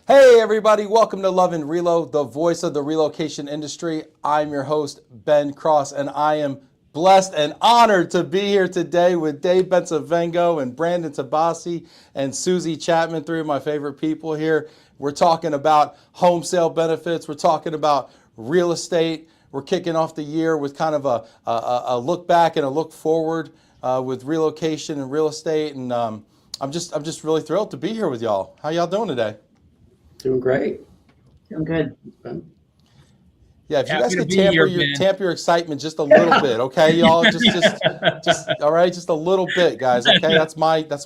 Hey everybody, welcome to Love Relo, the voice of the relocation industry. I'm your host, Ben Cross, and I am blessed and honored to be here today with Dave Bencivengo and Brandon Tabassi and Suzie Chapman, three of my favorite people here. We're talking about home sale benefits. We're talking about real estate. We're kicking off the year with kind of a look back and a look forward with relocation and real estate. And I'm just really thrilled to be here with y'all. How y'all doing today? Doing great. Doing good. Yeah, if you guys Happy to could be here, Ben. tamp your excitement just a little bit, okay, y'all, just all right, just a little bit, guys, okay. That's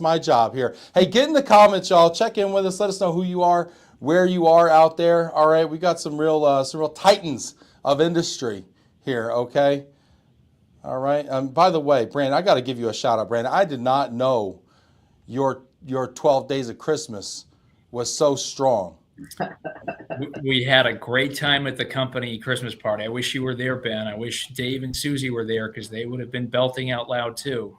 my job here. Hey, get in the comments, y'all. Check in with us. Let us know who you are, where you are out there. All right, we got some real titans of industry here, okay. All right. By the way, Brandon, I got to give you a shout out, Brandon. I did not know your 12 days of Christmas was so strong. We had a great time at the company Christmas party. I wish you were there, Ben. I wish Dave and Suzie were there because they would have been belting out loud too.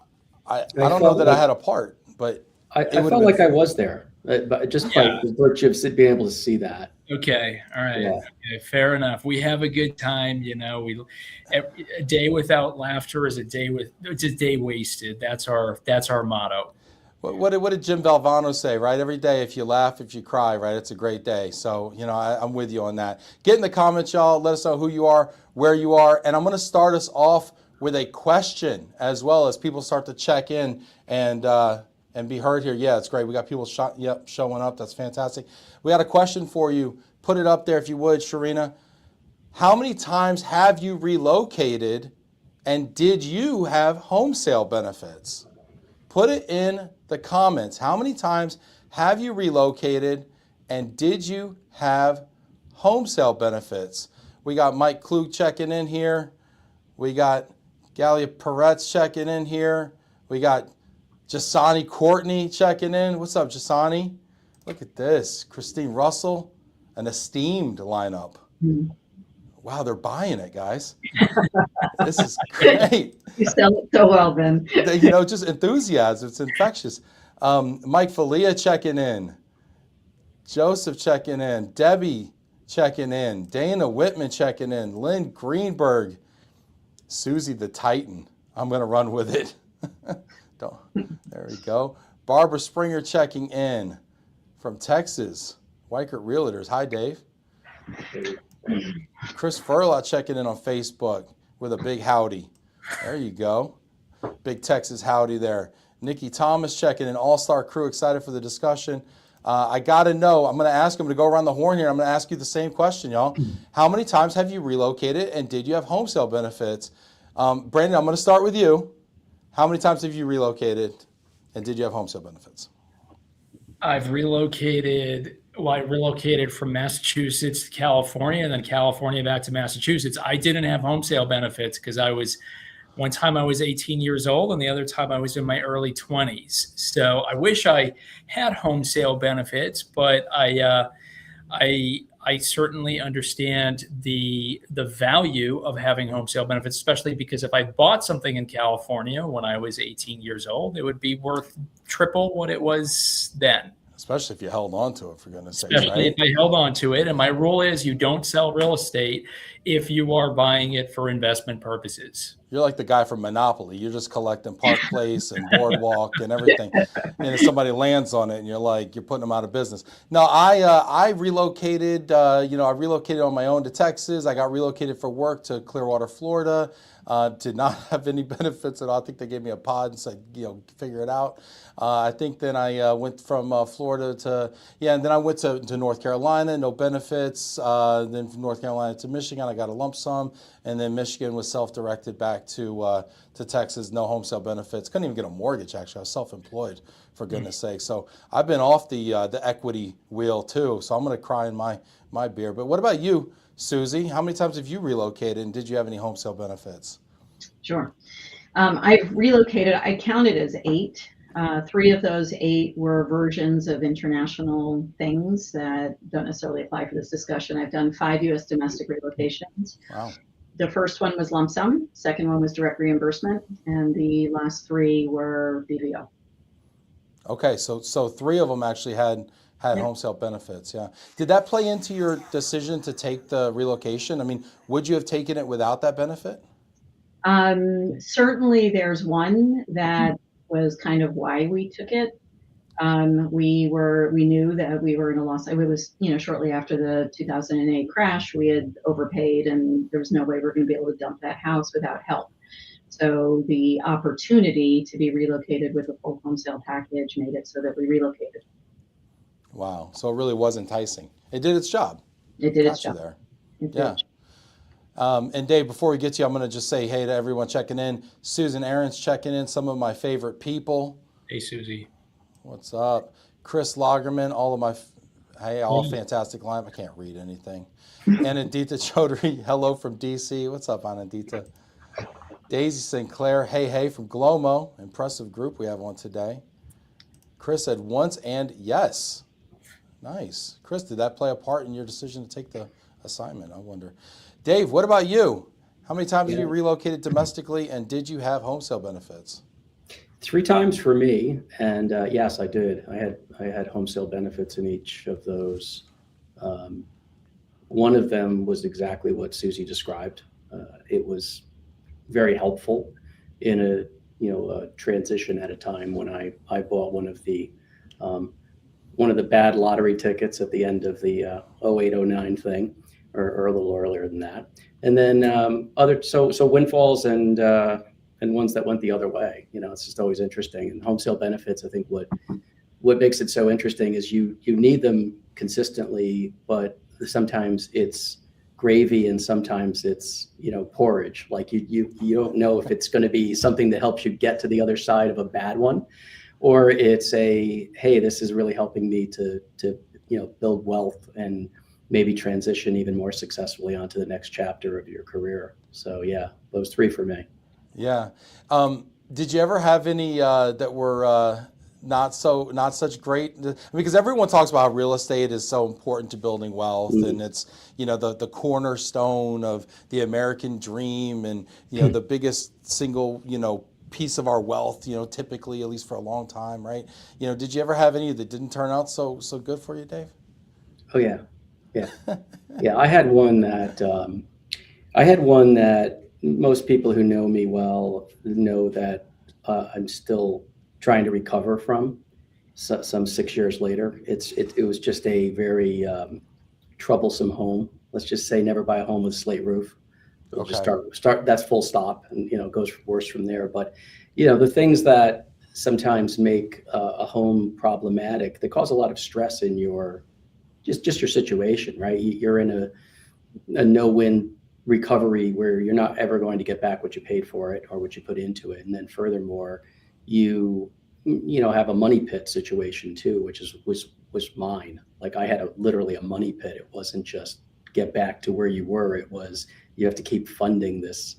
I don't know that I had a part, but I felt like I was there, but just by the virtue of being able to see that. Okay, all right, Yeah. okay, fair enough. We have a good time, a day without laughter is it's a day wasted. That's our motto. What did Jim Valvano say, right? Every day, if you laugh, if you cry, right, it's a great day. So, I'm with you on that. Get in the comments, y'all. Let us know who you are, where you are. And I'm going to start us off with a question as well as people start to check in and be heard here. Yeah, it's great. We got people showing up. That's fantastic. We got a question for you. Put it up there if you would, Sharina. How many times have you relocated and did you have home sale benefits? Put it in the comments. How many times have you relocated and did you have home sale benefits? We got Mike Klug checking in here. We got Galia Peretz checking in here. We got Jasani Courtney checking in. What's up, Jasani? Look at this. Christine Russell, an esteemed lineup. Wow, they're buying it, guys. This is great. You sell it so well, Ben. Just enthusiasm. It's infectious. Mike Falia checking in. Joseph checking in. Debbie checking in. Dana Whitman checking in. Lynn Greenberg. Suzie the Titan. I'm going to run with it. There we go. Barbara Springer checking in from Texas. Weichert Realtors. Hi, Dave. Chris Furlot checking in on Facebook with a big howdy. There you go. Big Texas howdy there. Nikki Thomas checking in. All-star crew excited for the discussion. I got to know. I'm going to ask him to go around the horn here. I'm going to ask you the same question, y'all. How many times have you relocated and did you have home sale benefits? Brandon, I'm going to start with you. How many times have you relocated and did you have home sale benefits? I relocated from Massachusetts to California and then California back to Massachusetts. I didn't have home sale benefits because one time I was 18 years old and the other time I was in my early 20s. So I wish I had home sale benefits, but I certainly understand the value of having home sale benefits, especially because if I bought something in California when I was 18 years old, it would be worth triple what it was then. Especially if you held on to it, for goodness sake, Especially right? if I held on to it. And my rule is you don't sell real estate if you are buying it for investment purposes. You're like the guy from Monopoly. You're just collecting Park Place and Boardwalk and everything. And if somebody lands on it and you're putting them out of business. No, I relocated, I relocated on my own to Texas. I got relocated for work to Clearwater, Florida. Did not have any benefits at all. I think they gave me a pod and said, figure it out. I think then I went from Florida and then I went to North Carolina, no benefits. Then from North Carolina to Michigan, I got a lump sum. And then Michigan was self-directed back to Texas, no home sale benefits. Couldn't even get a mortgage, actually. I was self-employed, for goodness sake. So I've been off the equity wheel, too. So I'm going to cry in my beer. But what about you, Suzie? How many times have you relocated, and did you have any home sale benefits? Sure. I've relocated. I counted as 8. 3 of those 8 were versions of international things that don't necessarily apply for this discussion. I've done 5 U.S. domestic relocations. Wow. The first one was lump sum. Second one was direct reimbursement. And the last 3 were BVO. Okay, so 3 of them actually had had Yeah. home sale benefits. Yeah. Did that play into your decision to take the relocation? I mean, would you have taken it without that benefit? Certainly there's one that was kind of why we took it. We knew that we were in a loss. It was, shortly after the 2008 crash, we had overpaid and there was no way we were going to be able to dump that house without help. So the opportunity to be relocated with a full home sale package made it so that we relocated. Wow. So it really was enticing. It did its job. It did its Got you job. there. It did. Yeah. And Dave, before we get to you, I'm going to just say hey to everyone checking in. Susan Aaron's checking in, some of my favorite people. Hey, Susie. What's up? Chris Lagerman, all fantastic lineup. I can't read anything. Anandita Chaudhary, hello from DC. What's up, Anandita? Daisy Sinclair, hey from Glomo. Impressive group we have on today. Chris said once and yes. Nice. Chris, did that play a part in your decision to take the assignment? I wonder. Dave, what about you? How many times have you relocated domestically, and did you have home sale benefits? 3 times for me, and yes, I did. I had home sale benefits in each of those. One of them was exactly what Susie described. It was very helpful in a transition at a time when I bought one of the bad lottery tickets at the end of the 08-09 thing, or a little earlier than that, and then so windfalls and ones that went the other way. It's just always interesting. And home sale benefits, I think what makes it so interesting is you need them consistently, but sometimes it's gravy and sometimes it's porridge. Like you don't know if it's going to be something that helps you get to the other side of a bad one, or it's hey, this is really helping me to build wealth and maybe transition even more successfully onto the next chapter of your career. So yeah, those 3 for me. Yeah. Did you ever have any that were not such great? Because everyone talks about how real estate is so important to building wealth, and it's the cornerstone of the American dream, and the biggest single piece of our wealth. Typically, at least for a long time, right? Did you ever have any that didn't turn out so good for you, Dave? Oh yeah. I had one that most people who know me well know that I'm still trying to recover from some 6 years later. It was just a very troublesome home. Let's just say never buy a home with a slate roof. We'll just start. That's full stop, and it goes worse from there. But the things that sometimes make a home problematic, they cause a lot of stress in your just your situation, right? You're in a no-win recovery where you're not ever going to get back what you paid for it or what you put into it. And then furthermore, you have a money pit situation too, which was mine. Like I had literally a money pit. It wasn't just get back to where you were. It was, you have to keep funding this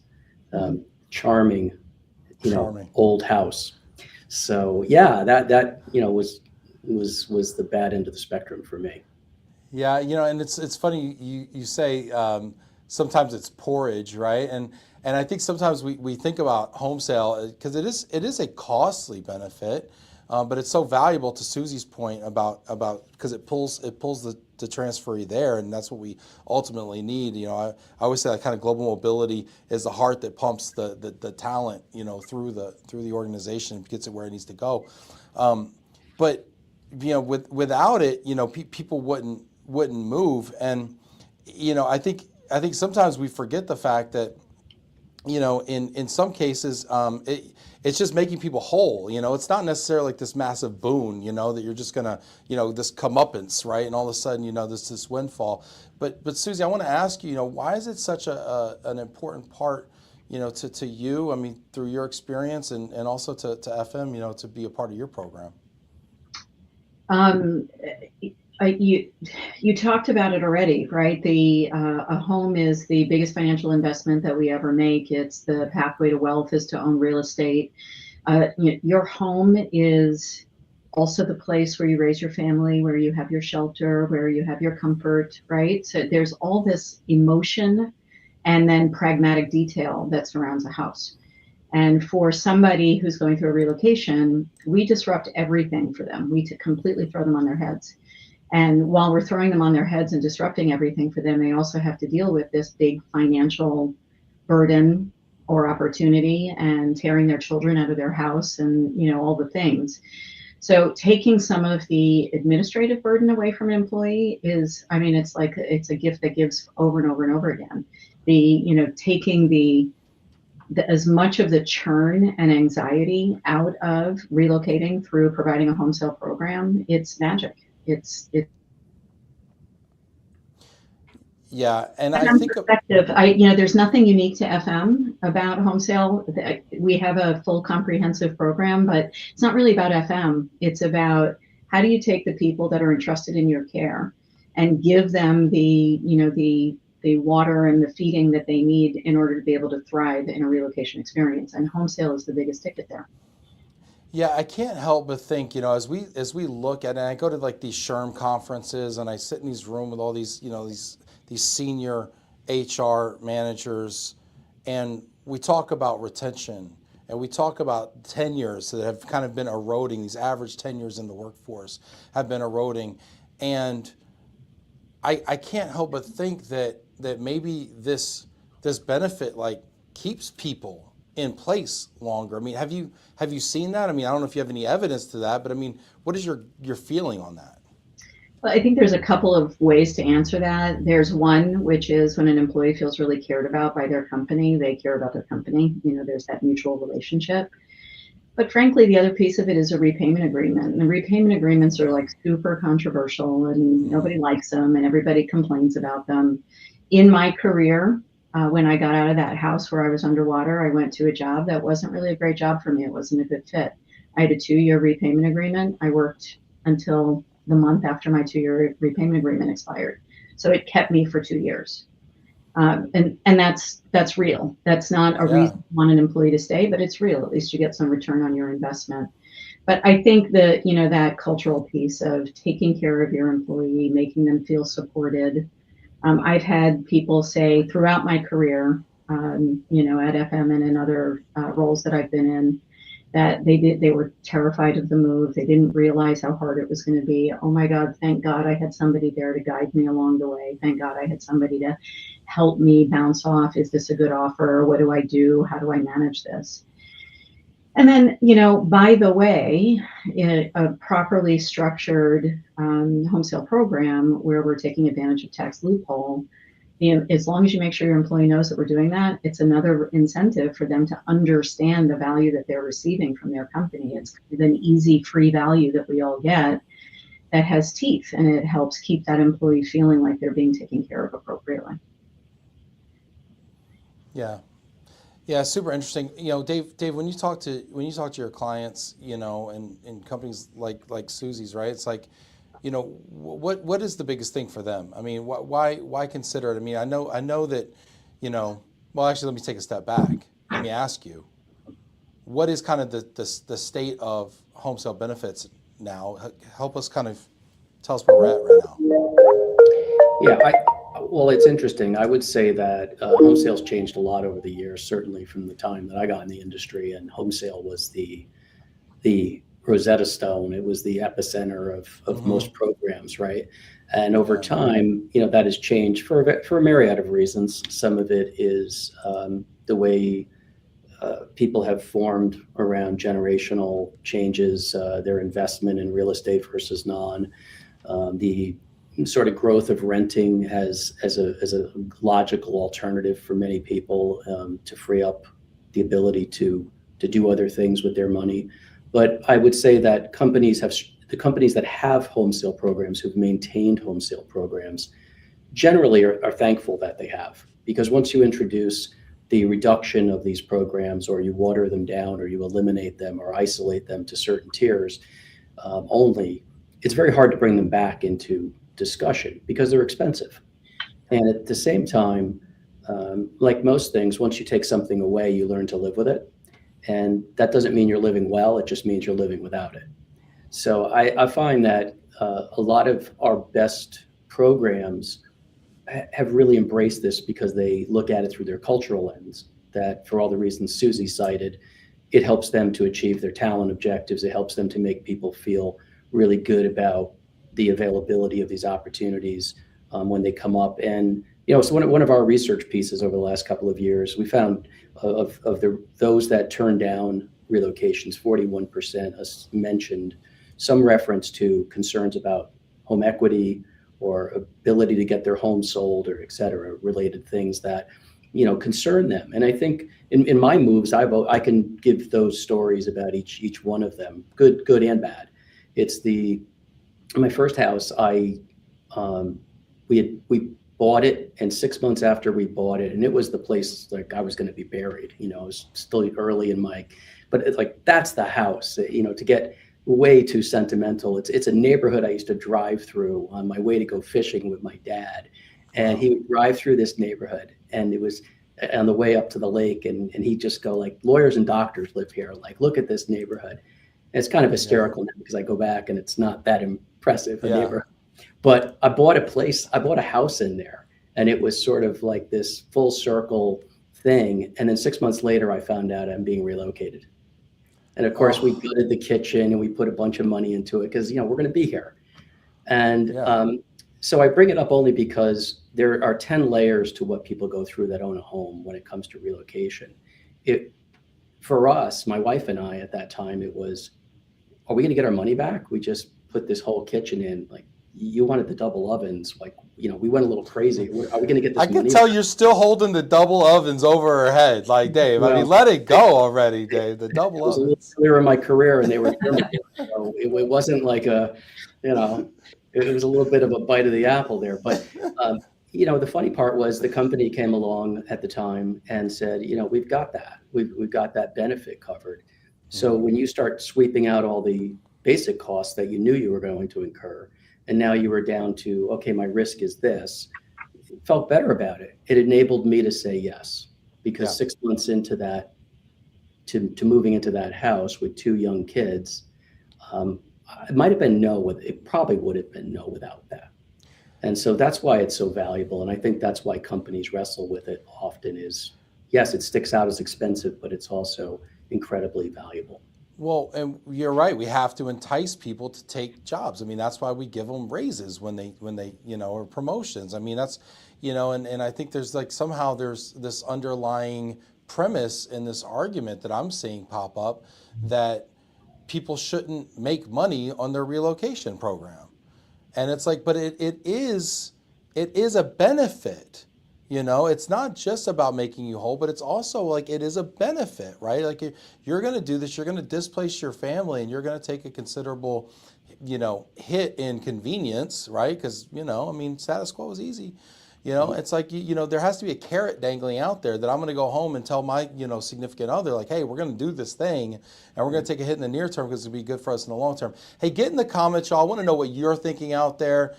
charming old house. So yeah, that was the bad end of the spectrum for me. Yeah, and it's funny you say sometimes it's porridge, right? And I think sometimes we think about home sale because it is a costly benefit, but it's so valuable to Susie's point about because it pulls the transferee there, and that's what we ultimately need. I always say that kind of global mobility is the heart that pumps the talent through the organization and gets it where it needs to go. But without it, people wouldn't move, and I think sometimes we forget the fact that in some cases it's just making people whole. It's not necessarily like this massive boon that you're just gonna this comeuppance, right? And all of a sudden this windfall. But Susie, I want to ask you, why is it such an important part to you? I mean, through your experience and also to FM, to be a part of your program. You talked about it already, right? A home is the biggest financial investment that we ever make. It's the pathway to wealth is to own real estate. Your home is also the place where you raise your family, where you have your shelter, where you have your comfort, right? So there's all this emotion and then pragmatic detail that surrounds a house. And for somebody who's going through a relocation, we disrupt everything for them. We completely throw them on their heads. And while we're throwing them on their heads and disrupting everything for them, they also have to deal with this big financial burden or opportunity and tearing their children out of their house and, all the things. So taking some of the administrative burden away from an employee is, it's a gift that gives over and over and over again. Taking the as much of the churn and anxiety out of relocating through providing a home sale program, it's magic. It's Yeah, and I FM think perspective. There's nothing unique to FM about home sale. We have a full comprehensive program, but it's not really about FM. It's about how do you take the people that are entrusted in your care and give them the water and the feeding that they need in order to be able to thrive in a relocation experience. And home sale is the biggest ticket there. Yeah, I can't help but think, as we look at it, and I go to like these SHRM conferences and I sit in these rooms with all these, these senior HR managers, and we talk about retention and we talk about tenures that have kind of been eroding. These average tenures in the workforce have been eroding. And I can't help but think that maybe this benefit like keeps people in place longer. I mean, have you seen that? I mean, I don't know if you have any evidence to that, but I mean, what is your feeling on that? Well, I think there's a couple of ways to answer that. There's one, which is when an employee feels really cared about by their company, they care about their company. There's that mutual relationship. But frankly, the other piece of it is a repayment agreement. And the repayment agreements are like super controversial and nobody likes them and everybody complains about them. In my career, when I got out of that house where I was underwater, I went to a job that wasn't really a great job for me. It wasn't a good fit. I had a 2-year repayment agreement. I worked until the month after my 2-year repayment agreement expired. So it kept me for 2 years. And that's real. That's not a reason to want an employee to stay, but it's real. At least you get some return on your investment. But I think that, that cultural piece of taking care of your employee, making them feel supported. I've had people say throughout my career, at FM and in other roles that I've been in, that they were terrified of the move. They didn't realize how hard it was going to be. Oh my God, thank God I had somebody there to guide me along the way. Thank God I had somebody to help me bounce off. Is this a good offer? What do I do? How do I manage this? And then, by the way, in a properly structured home sale program where we're taking advantage of tax loophole, as long as you make sure your employee knows that we're doing that, it's another incentive for them to understand the value that they're receiving from their company. It's an easy, free value that we all get that has teeth, and it helps keep that employee feeling like they're being taken care of appropriately. Yeah, super interesting. Dave, when you talk to your clients, and companies like Suzie's, right? It's like, what is the biggest thing for them? I mean, why consider it? I mean, I know that, well, actually, let me take a step back. Let me ask you, what is kind of the state of home sale benefits now? Help us kind of tell us where we're at right now. Yeah, well, it's interesting. I would say that home sales changed a lot over the years, certainly from the time that I got in the industry, and home sale was the Rosetta Stone. It was the epicenter of most programs, right? And over time, that has changed for a myriad of reasons. Some of it is the way people have formed around generational changes, their investment in real estate versus non, the sort of growth of renting as a logical alternative for many people to free up the ability to do other things with their money. But I would say that the companies that have home sale programs, who've maintained home sale programs, generally are thankful that they have, because once you introduce the reduction of these programs, or you water them down, or you eliminate them or isolate them to certain tiers only, it's very hard to bring them back into discussion because they're expensive. And at the same time, like most things, once you take something away, you learn to live with it. And that doesn't mean you're living well, it just means you're living without it. So I find that a lot of our best programs have really embraced this because they look at it through their cultural lens, that for all the reasons Suzie cited, it helps them to achieve their talent objectives. It helps them to make people feel really good about the availability of these opportunities when they come up. And so one of our research pieces over the last couple of years, we found of those that turned down relocations, 41% mentioned some reference to concerns about home equity or ability to get their home sold, or et cetera, related things that concern them. And I think in my moves, I can give those stories about each one of them, good and bad. It's my first house. We bought it, and 6 months after we bought it, and it was the place like I was going to be buried. I was still early in but it's like, that's the house. To get way too sentimental, it's a neighborhood I used to drive through on my way to go fishing with my dad, and he would drive through this neighborhood, and it was on the way up to the lake, and he'd just go like, lawyers and doctors live here. Like, look at this neighborhood. And it's kind of hysterical now because I go back and it's not that impressive a neighborhood. But I bought a house in there, and it was sort of like this full circle thing. And then 6 months later, I found out I'm being relocated. And of course, we gutted the kitchen and we put a bunch of money into it because, we're going to be here. And so I bring it up only because there are 10 layers to what people go through that own a home when it comes to relocation. For us, my wife and I at that time, it was, are we going to get our money back? We just put this whole kitchen in. Like, you wanted the double ovens. Like, we went a little crazy. Are we going to get this money? I can tell you're still holding the double ovens over her head. Like, Dave, I mean, let it go already, Dave. The double ovens. I was a little earlier in my career, and they were so it wasn't like it was a little bit of a bite of the apple there. But, the funny part was the company came along at the time and said, we've got that. We've got that benefit covered. So when you start sweeping out all the basic costs that you knew you were going to incur, and now you were down to, okay, my risk is this, felt better about it. It enabled me to say yes, because 6 months into that, to moving into that house with 2 young kids, it might have been it probably would have been no without that. And so that's why it's so valuable. And I think that's why companies wrestle with it often is, yes, it sticks out as expensive, but it's also incredibly valuable. Well, and you're right. We have to entice people to take jobs. I mean, that's why we give them raises when they or promotions. I mean, that's, and I think there's like somehow there's this underlying premise in this argument that I'm seeing pop up that people shouldn't make money on their relocation program. And it's like, but it is a benefit. It's not just about making you whole, but it's also like it is a benefit, right? Like you're going to do this, you're going to displace your family, and you're going to take a considerable, hit in convenience, right? Because, status quo is easy. It's like, there has to be a carrot dangling out there that I'm going to go home and tell my, significant other, like, hey, we're going to do this thing, and we're going to take a hit in the near term because it'll be good for us in the long term. Hey, get in the comments, y'all. I want to know what you're thinking out there.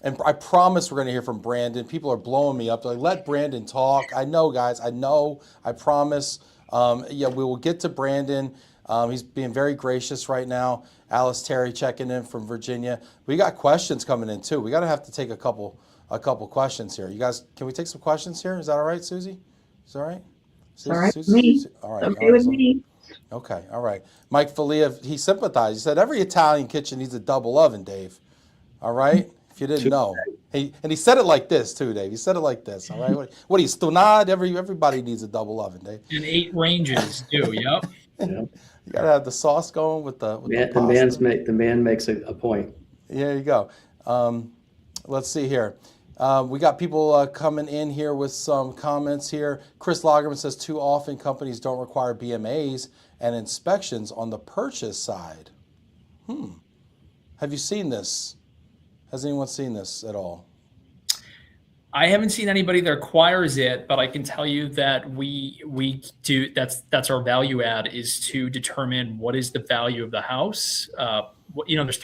And I promise we're going to hear from Brandon. People are blowing me up. They're like, let Brandon talk. I know, guys. I promise. We will get to Brandon. He's being very gracious right now. Alice Terry checking in from Virginia. We got questions coming in, too. We got to have to take a couple questions here. You guys, can we take some questions here? Is that all right, Suzie? Is that all right? All right with me. All right. Okay with me. Okay, all right. Mike Falia, he sympathized. He said, every Italian kitchen needs a double oven, Dave. All right? If you didn't know. He said it like this, too, Dave. He said it like this, all right? What are you, stonad? Everybody needs a double oven, Dave. And 8 ranges, too, yep. You got to have the sauce going with the pasta. The man makes a point. Yeah, there you go. Let's see here. We got people coming in here with some comments here. Chris Lagerman says, too often companies don't require BMAs and inspections on the purchase side. Have you seen this? Has anyone seen this at all? I haven't seen anybody that requires it, but I can tell you that we do. That's our value add, is to determine what is the value of the house. There's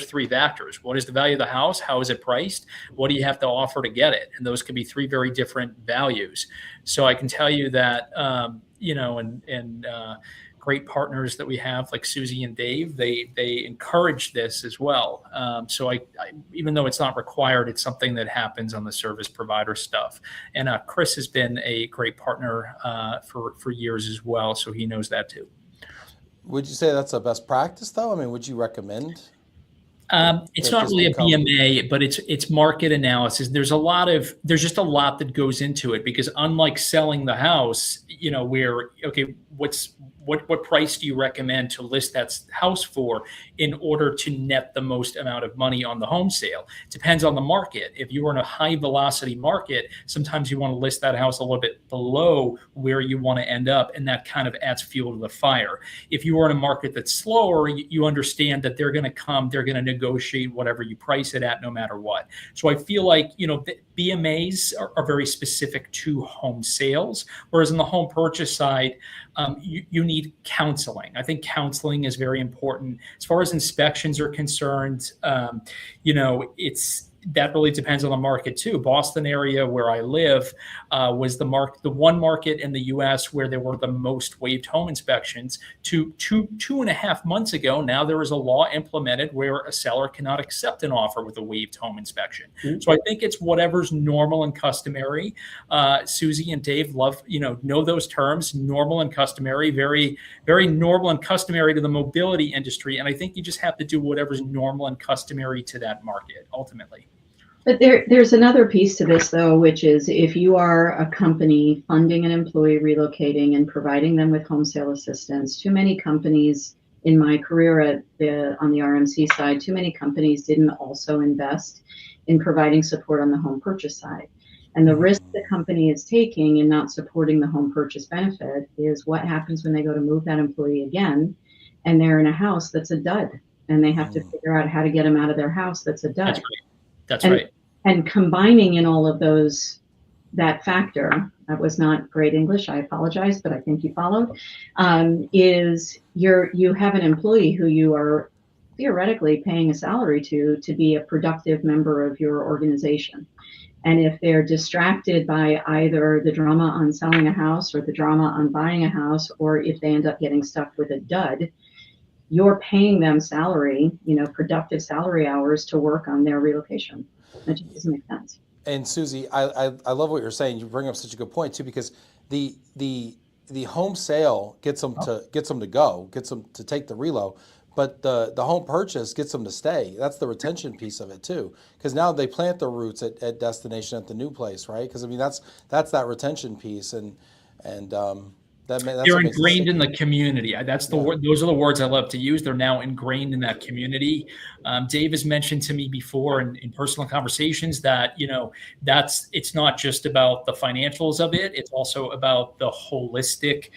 three factors. What is the value of the house? How is it priced? What do you have to offer to get it? And those could be 3 very different values. So I can tell you that, great partners that we have, like Suzie and Dave, they encourage this as well. So I even though it's not required, it's something that happens on the service provider stuff. And Chris has been a great partner for years as well, so he knows that too. Would you say that's a best practice, though? I mean, would you recommend? It's That's not just really a become- BMA, but it's market analysis. There's just a lot that goes into it, because unlike selling the house, where, okay, what price do you recommend to list that house for in order to net the most amount of money on the home sale? Depends on the market. If you are in a high velocity market, sometimes you want to list that house a little bit below where you want to end up, and that kind of adds fuel to the fire. If you are in a market that's slower, you understand that they're going to negotiate whatever you price it at, no matter what. So I feel like, BMAs are very specific to home sales, whereas in the home purchase side, you need counseling. I think counseling is very important. As far as inspections are concerned, that really depends on the market too. Boston area, where I live, was the one market in the U.S. where there were the most waived home inspections. Two and a half months ago, now there is a law implemented where a seller cannot accept an offer with a waived home inspection. Mm-hmm. So I think it's whatever's normal and customary. Suzie and Dave know those terms, normal and customary, very, very normal and customary to the mobility industry. And I think you just have to do whatever's normal and customary to that market ultimately. But there's another piece to this, though, which is if you are a company funding an employee relocating and providing them with home sale assistance, too many companies in my career on the RMC side, too many companies didn't also invest in providing support on the home purchase side. And the risk the company is taking in not supporting the home purchase benefit is what happens when they go to move that employee again and they're in a house that's a dud, and they have to figure out how to get them out of their house that's a dud. That's right. And combining in all of that factor, that was not great English, I apologize, but I think you followed, is you have an employee who you are theoretically paying a salary to be a productive member of your organization. And if they're distracted by either the drama on selling a house or the drama on buying a house, or if they end up getting stuck with a dud, you're paying them salary, productive salary hours to work on their relocation. That just doesn't make sense. And Suzie, I love what you're saying. You bring up such a good point too, because the home sale gets them to go, gets them to take the relo, but the home purchase gets them to stay. That's the retention piece of it too, because now they plant their roots at destination at the new place, right? Because that's that retention piece, and they're ingrained in the community. Those are the words I love to use. They're now ingrained in that community. Dave has mentioned to me before in personal conversations that, it's not just about the financials of it. It's also about the holistic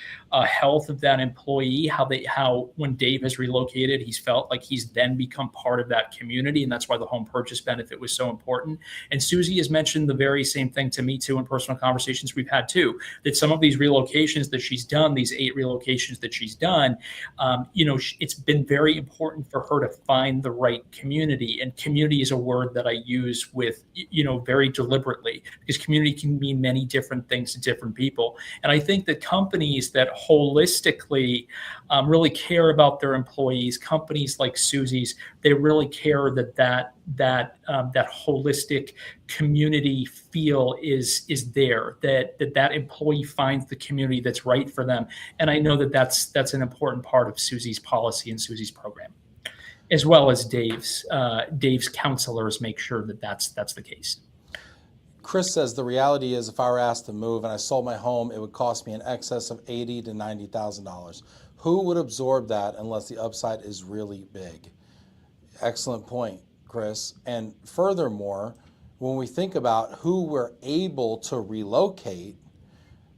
health of that employee, how when Dave has relocated, he's felt like he's then become part of that community. And that's why the home purchase benefit was so important. And Suzie has mentioned the very same thing to me too in personal conversations we've had too, that some of these relocations that she's done, these 8 relocations that she's done, it's been very important for her to find the right community. And community is a word that I use with, very deliberately, because community can mean many different things to different people. And I think that companies that holistically really care about their employees, companies like Suzie's, they really care that holistic community feel is there, that employee finds the community that's right for them. And I know that's an important part of Suzie's policy and Suzie's program, as well as Dave's counselors make sure that that's the case. Chris says the reality is, if I were asked to move and I sold my home, it would cost me in excess of $80,000 to $90,000. Who would absorb that unless the upside is really big? Excellent point, Chris. And furthermore, when we think about who we're able to relocate,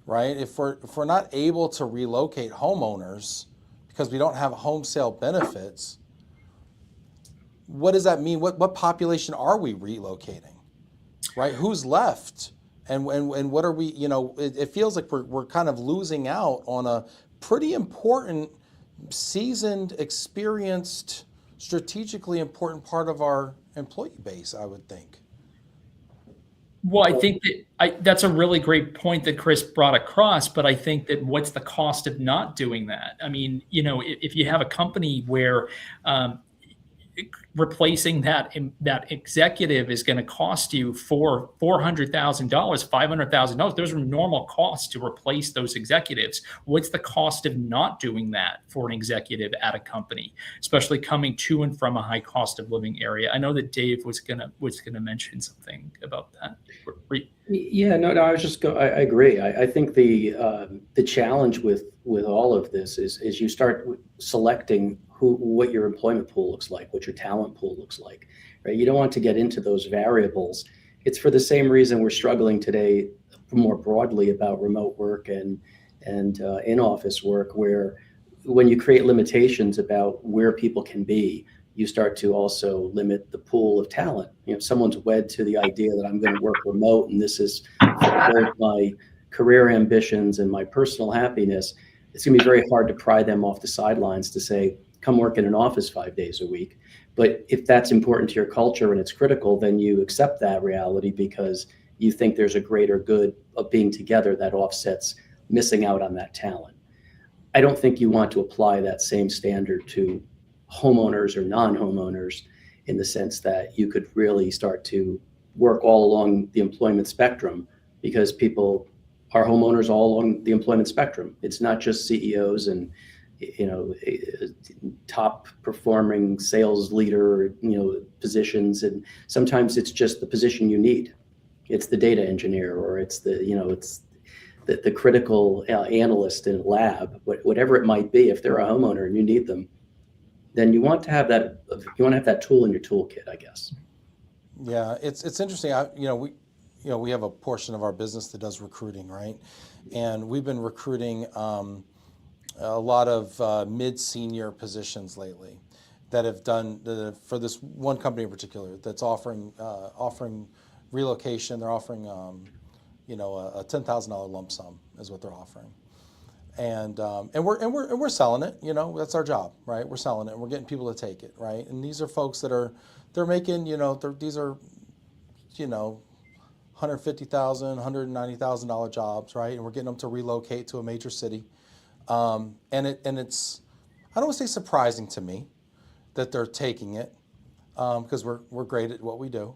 right? If we're not able to relocate homeowners because we don't have home sale benefits, what does that mean? What population are we relocating? Right? Who's left? And what are we, it feels like we're kind of losing out on a pretty important, seasoned, experienced, strategically important part of our employee base, I would think. Well, I think that's a really great point that Chris brought across, but I think that what's the cost of not doing that? I mean, if you have a company where replacing that executive is going to cost you $400,000, $500,000. Those are normal costs to replace those executives. What's the cost of not doing that for an executive at a company, especially coming to and from a high cost of living area? I know that Dave was gonna mention something about that. Yeah, no, I agree. I think the challenge with all of this is you start selecting what your employment pool looks like, what your talent pool looks like, right? You don't want to get into those variables. It's for the same reason we're struggling today more broadly about remote work and in-office work, where when you create limitations about where people can be, you start to also limit the pool of talent. You know, if someone's wed to the idea that I'm going to work remote and this is both my career ambitions and my personal happiness, it's going to be very hard to pry them off the sidelines to say, come work in an office 5 days a week. But if that's important to your culture and it's critical, then you accept that reality because you think there's a greater good of being together that offsets missing out on that talent. I don't think you want to apply that same standard to homeowners or non-homeowners in the sense that you could really start to work all along the employment spectrum, because people are homeowners all along the employment spectrum. It's not just CEOs and top performing sales leader, positions. And sometimes it's just the position you need. It's the data engineer, or it's the critical analyst in a lab, whatever it might be. If they're a homeowner and you need them, then you want to have that. You want to have that tool in your toolkit, I guess. Yeah, it's interesting. We have a portion of our business that does recruiting, right? And we've been recruiting a lot of mid-senior positions lately that have done for this one company in particular that's offering relocation. They're offering a $10,000 lump sum is what they're offering, and we're selling it. That's our job, right? We're selling it, and we're getting people to take it, right? And these are folks that they're making these are $150,000, $190,000 jobs, right? And we're getting them to relocate to a major city. And it's, I don't want to say surprising to me that they're taking it, because we're great at what we do,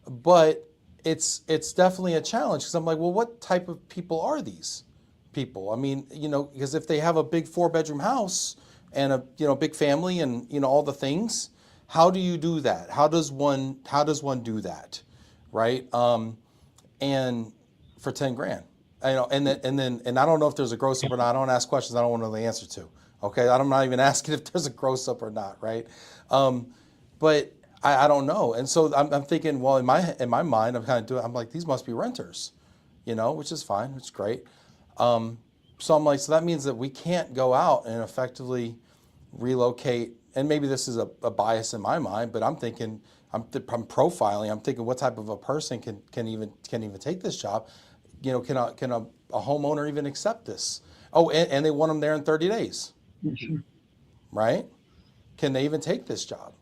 but it's definitely a challenge, because I'm like, well, what type of people are these people? I mean, because if they have a big 4-bedroom house and a big family and all the things, how do you do that? How does one do that, right? And for 10 grand. And I don't know if there's a gross up or not. I don't ask questions I don't want to know the answer to. Okay, I'm not even asking if there's a gross up or not, right? But I don't know, and so I'm thinking, well, in my mind, I'm like, these must be renters, which is fine, it's great. So I'm like, so that means that we can't go out and effectively relocate. And maybe this is a bias in my mind, but I'm thinking, I'm profiling. I'm thinking, what type of a person can even take this job? Can a homeowner even accept this? Oh, and they want them there in 30 days, right? Can they even take this job?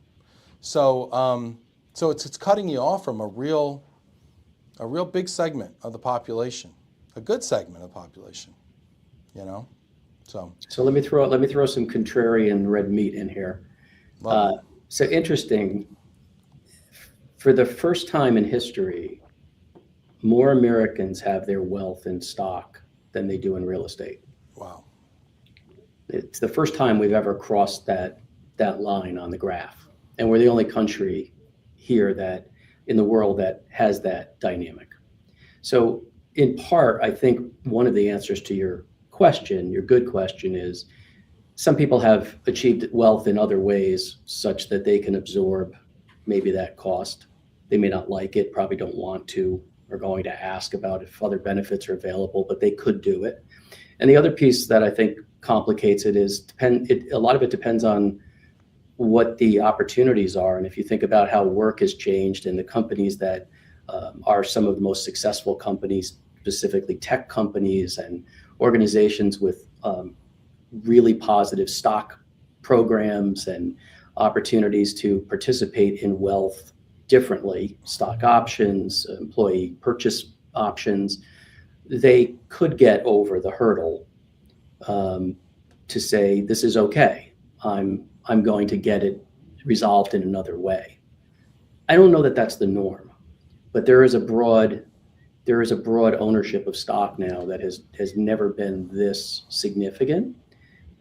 So it's cutting you off from a real big segment of the population, a good segment of the population, So let me throw some contrarian red meat in here. So interesting. For the first time in history, more Americans have their wealth in stock than they do in real estate. Wow. It's the first time we've ever crossed that line on the graph. And we're the only country here in the world that has that dynamic. So in part, I think one of the answers to your good question, is some people have achieved wealth in other ways such that they can absorb maybe that cost. They may not like it, probably don't want to, or going to ask about if other benefits are available, but they could do it. And the other piece that I think complicates it is a lot of it depends on what the opportunities are. And if you think about how work has changed and the companies that are some of the most successful companies, specifically tech companies and organizations with really positive stock programs and opportunities to participate in wealth differently, stock options, employee purchase options, they could get over the hurdle to say, this is okay. I'm going to get it resolved in another way. I don't know that that's the norm, but there is a broad ownership of stock now that has never been this significant.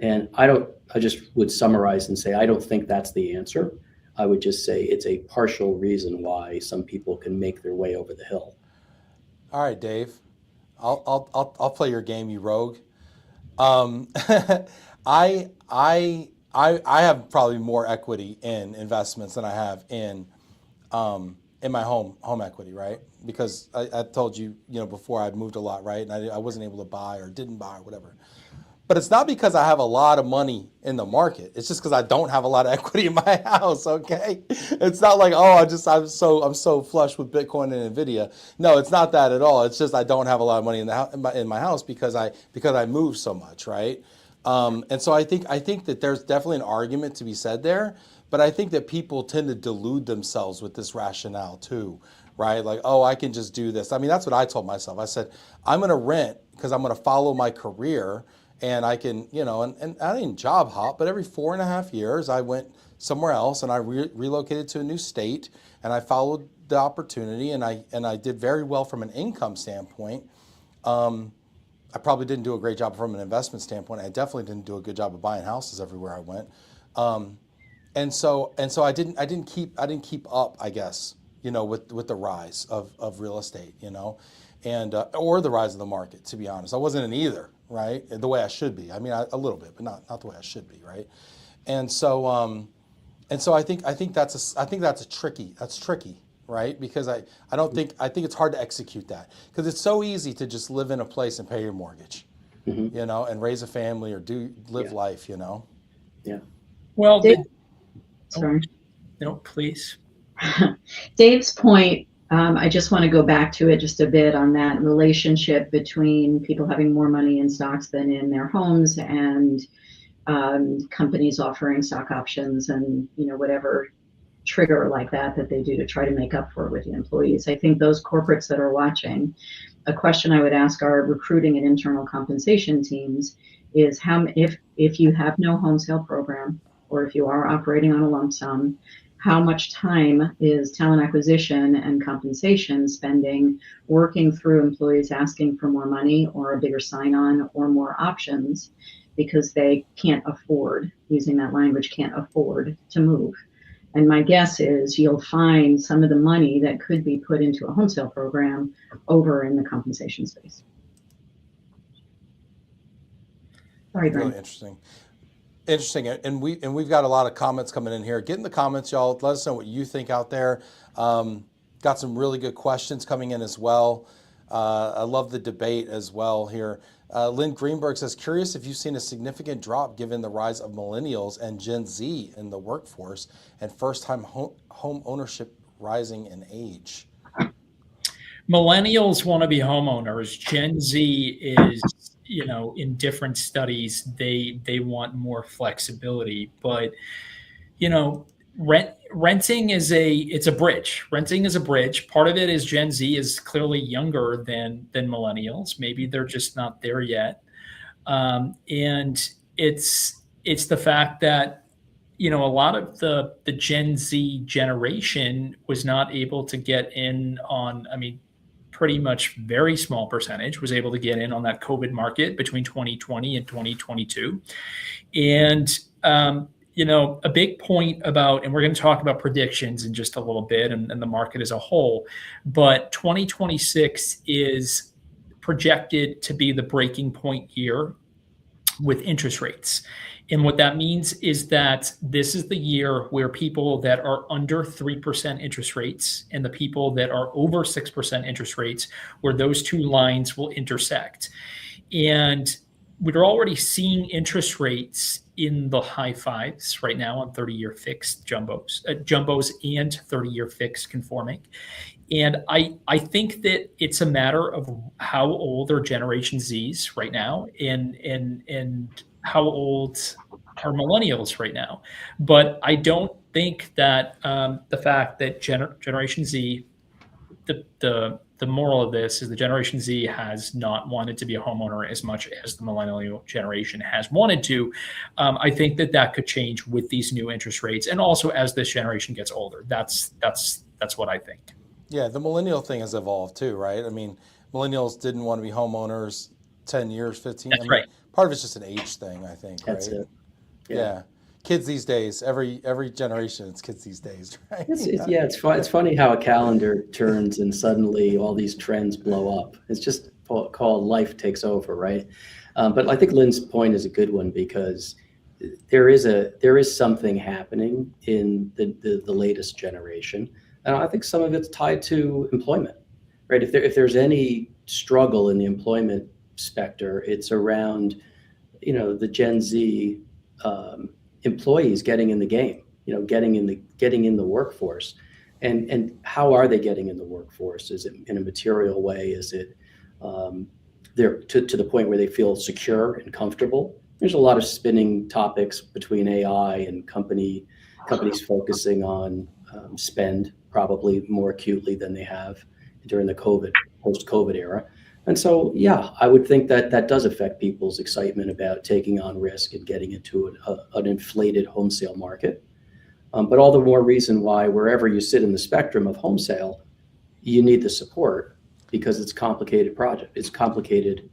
And I just would summarize and say, I don't think that's the answer. I would just say it's a partial reason why some people can make their way over the hill. All right, Dave, I'll play your game, you rogue. I have probably more equity in investments than I have in my home equity, right? Because I told you, before I'd moved a lot, right? And I wasn't able to buy or didn't buy or whatever. But it's not because I have a lot of money in the market. It's just because I don't have a lot of equity in my house. Okay, it's not like, oh, I'm so flush with Bitcoin and Nvidia. No, it's not that at all. It's just I don't have a lot of money in my house because I move so much, right? And so I think that there's definitely an argument to be said there. But I think that people tend to delude themselves with this rationale too, right? Like, oh, I can just do this. I mean, that's what I told myself. I said, I'm going to rent because I'm going to follow my career. And I can, and I didn't job hop, but every 4.5 years I went somewhere else and I relocated to a new state and I followed the opportunity and I did very well from an income standpoint. I probably didn't do a great job from an investment standpoint. I definitely didn't do a good job of buying houses everywhere I went. And so I didn't keep up, I guess, with the rise of real estate, and or the rise of the market, to be honest. I wasn't in either. Right, the way I should be. I mean, a little bit, but not the way I should be. Right, and so I think that's tricky, right? Because I think it's hard to execute that because it's so easy to just live in a place and pay your mortgage, and raise a family or live life, Yeah. Well, Sorry. No, please. Dave's point, I just want to go back to it just a bit on that relationship between people having more money in stocks than in their homes and companies offering stock options and whatever trigger like that they do to try to make up for it with the employees. I think those corporates that are watching, a question I would ask our recruiting and internal compensation teams is if you have no home sale program or if you are operating on a lump sum, how much time is talent acquisition and compensation spending working through employees asking for more money or a bigger sign-on or more options because they can't afford, using that language, can't afford to move. And my guess is you'll find some of the money that could be put into a home sale program over in the compensation space. Sorry, Brent. Really interesting, and we've got a lot of comments coming in here. Get in the comments, y'all. Let us know what you think out there. Got some really good questions coming in as well. I love the debate as well here. Lynn Greenberg says, curious if you've seen a significant drop given the rise of millennials and Gen Z in the workforce and first-time home ownership rising in age. Millennials want to be homeowners. Gen Z is, in different studies, they want more flexibility. But, renting is a bridge. Renting is a bridge. Part of it is Gen Z is clearly younger than millennials. Maybe they're just not there yet. And it's the fact that, a lot of the Gen Z generation was not able to get in on, pretty much very small percentage was able to get in on that COVID market between 2020 and 2022. And, a big point about, and we're going to talk about predictions in just a little bit and the market as a whole, but 2026 is projected to be the breaking point year with interest rates. And what that means is that this is the year where people that are under 3% interest rates and the people that are over 6% interest rates, where those two lines will intersect. And we're already seeing interest rates in the high fives right now on 30-year fixed jumbos and 30-year fixed conforming. And I think that it's a matter of how old are Generation Zs right now and how old are millennials right now. But I don't think that the fact that Generation Z, the the moral of this is the Generation Z has not wanted to be a homeowner as much as the millennial generation has wanted to. I think that could change with these new interest rates, and also as this generation gets older. That's what I think. Yeah, the millennial thing has evolved too, right? I mean, millennials didn't want to be homeowners 10 years, 15. That's I mean, right. part of it's just an age thing, I think, That's right? it. Yeah. Kids these days, every generation, it's kids these days, right? It's funny how a calendar turns and suddenly all these trends blow up. It's just called life takes over, right? But I think Lynn's point is a good one, because there is something happening in the latest generation, and I think some of it's tied to employment, right? If there's any struggle in the employment specter, it's around, the Gen Z employees getting in the game, getting in the workforce, and how are they getting in the workforce? Is it in a material way? Is it they're to the point where they feel secure and comfortable? There's a lot of spinning topics between AI and companies focusing on spend probably more acutely than they have during the post-COVID era. And so, yeah, I would think that does affect people's excitement about taking on risk and getting into an inflated home sale market. But all the more reason why, wherever you sit in the spectrum of home sale, you need the support, because it's a complicated project. It's complicated,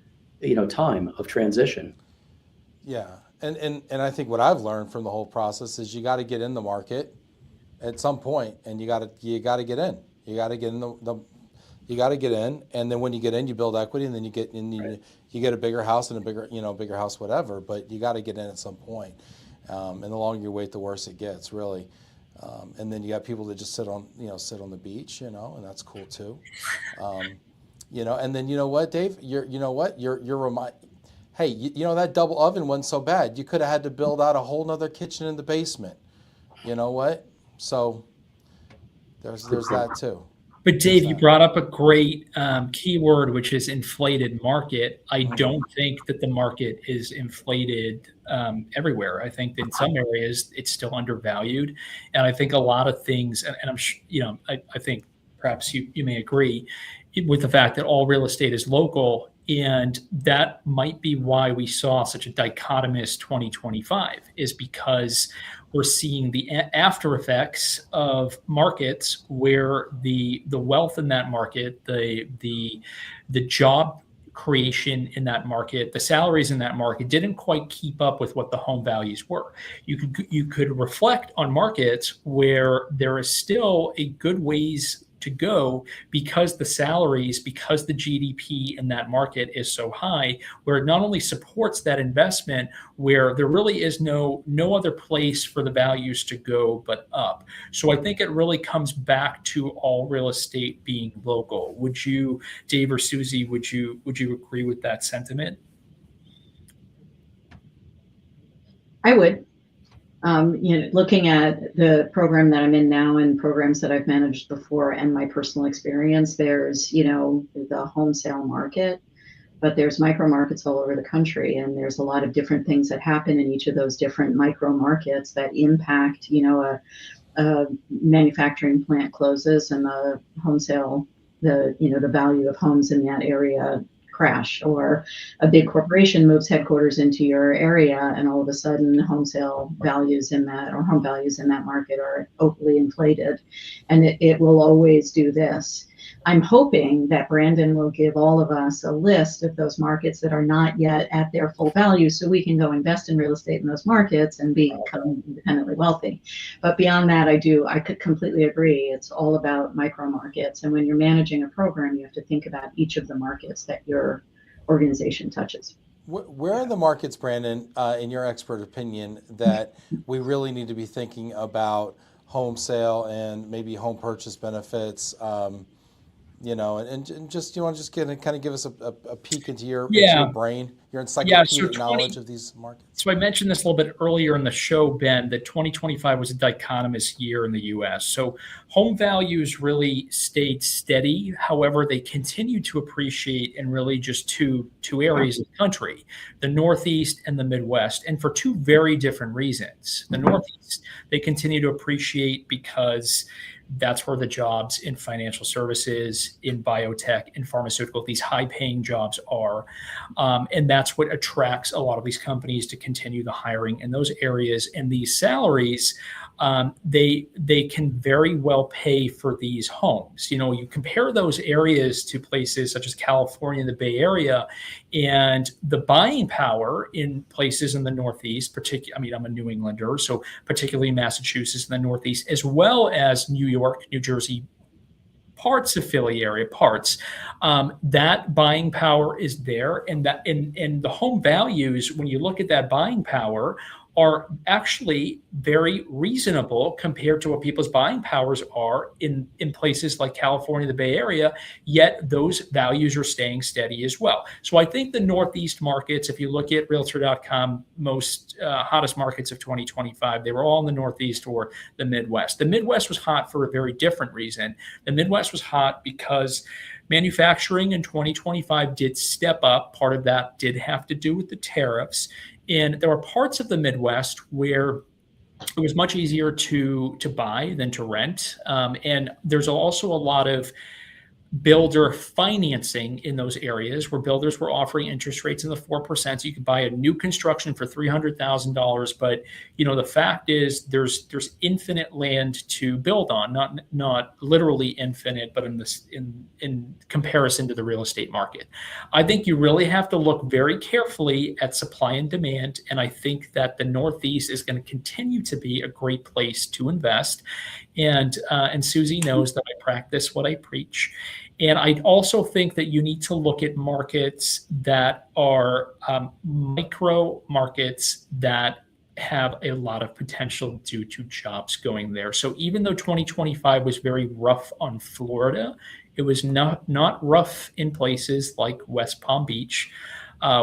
time of transition. Yeah. And I think what I've learned from the whole process is you got to get in the market at some point, and you got to get in. You got to get in you got to get in, and then when you get in, you build equity, and then you get in, you get a bigger house and a bigger house, whatever. But you got to get in at some point. And the longer you wait, the worse it gets, really. And then you got people that just sit on the beach, and that's cool too. And then Dave, you're hey, that double oven wasn't so bad. You could have had to build out a whole nother kitchen in the basement. You know what? So there's that too. But Dave, you brought up a great keyword, which is inflated market. I don't think that the market is inflated everywhere. I think that in some areas it's still undervalued, and I think a lot of things. And I'm, I think perhaps you may agree with the fact that all real estate is local, and that might be why we saw such a dichotomous 2025, is because we're seeing the after effects of markets where the wealth in that market, the job creation in that market, the salaries in that market didn't quite keep up with what the home values were. You could reflect on markets where there is still a good ways to go, because the salaries, because the GDP in that market is so high, where it not only supports that investment, where there really is no other place for the values to go but up. So I think it really comes back to all real estate being local. Would you, Dave or Suzie, would you agree with that sentiment? I would. Looking at the program that I'm in now and programs that I've managed before and my personal experience, there's, the home sale market, but there's micro markets all over the country. And there's a lot of different things that happen in each of those different micro markets that impact, a manufacturing plant closes and the home sale, the value of homes in that area crash, or a big corporation moves headquarters into your area, and all of a sudden home sale values in that, or home values in that market, are overly inflated. And it will always do this. I'm hoping that Brandon will give all of us a list of those markets that are not yet at their full value, so we can go invest in real estate in those markets and become independently wealthy. But beyond that, I could completely agree. It's all about micro markets. And when you're managing a program, you have to think about each of the markets that your organization touches. Where are the markets, Brandon, in your expert opinion, that we really need to be thinking about home sale and maybe home purchase benefits? And just, you want to just kind of give us a peek into your brain your Yeah, encyclopedic knowledge of these markets? So I mentioned this a little bit earlier in the show, Ben, that 2025 was a dichotomous year in the U.S. So home values really stayed steady. However, they continued to appreciate in really just two areas of the country, the Northeast and the Midwest, and for two very different reasons. The Northeast, they continue to appreciate because that's where the jobs in financial services, in biotech, in pharmaceutical, these high-paying jobs are. And that's what attracts a lot of these companies to continue the hiring in those areas. And these salaries, they can very well pay for these homes. You know, you compare those areas to places such as California, the Bay Area, and the buying power in places in the Northeast, particularly, I mean, I'm a New Englander, so particularly Massachusetts and the Northeast, as well as New York, New Jersey, parts of Philly area, that buying power is there, and that in the home values, when you look at that buying power, are actually very reasonable compared to what people's buying powers are in places like California, the Bay Area, yet those values are staying steady as well. So I think the Northeast markets, if you look at Realtor.com, most hottest markets of 2025, they were all in the Northeast or the Midwest. The Midwest was hot for a very different reason. The Midwest was hot because manufacturing in 2025 did step up. Part of that did have to do with the tariffs. And there were parts of the Midwest where it was much easier to buy than to rent. And there's also a lot of builder financing in those areas where builders were offering interest rates in the 4%. So you could buy a new construction for $300,000. But, you know, the fact is there's infinite land to build on, not literally infinite, but in comparison to the real estate market. I think you really have to look very carefully at supply and demand. And I think that the Northeast is going to continue to be a great place to invest. And Susie knows that I practice what I preach. And I also think that you need to look at markets that are micro markets that have a lot of potential due to jobs going there. So even though 2025 was very rough on Florida, it was not rough in places like West Palm Beach,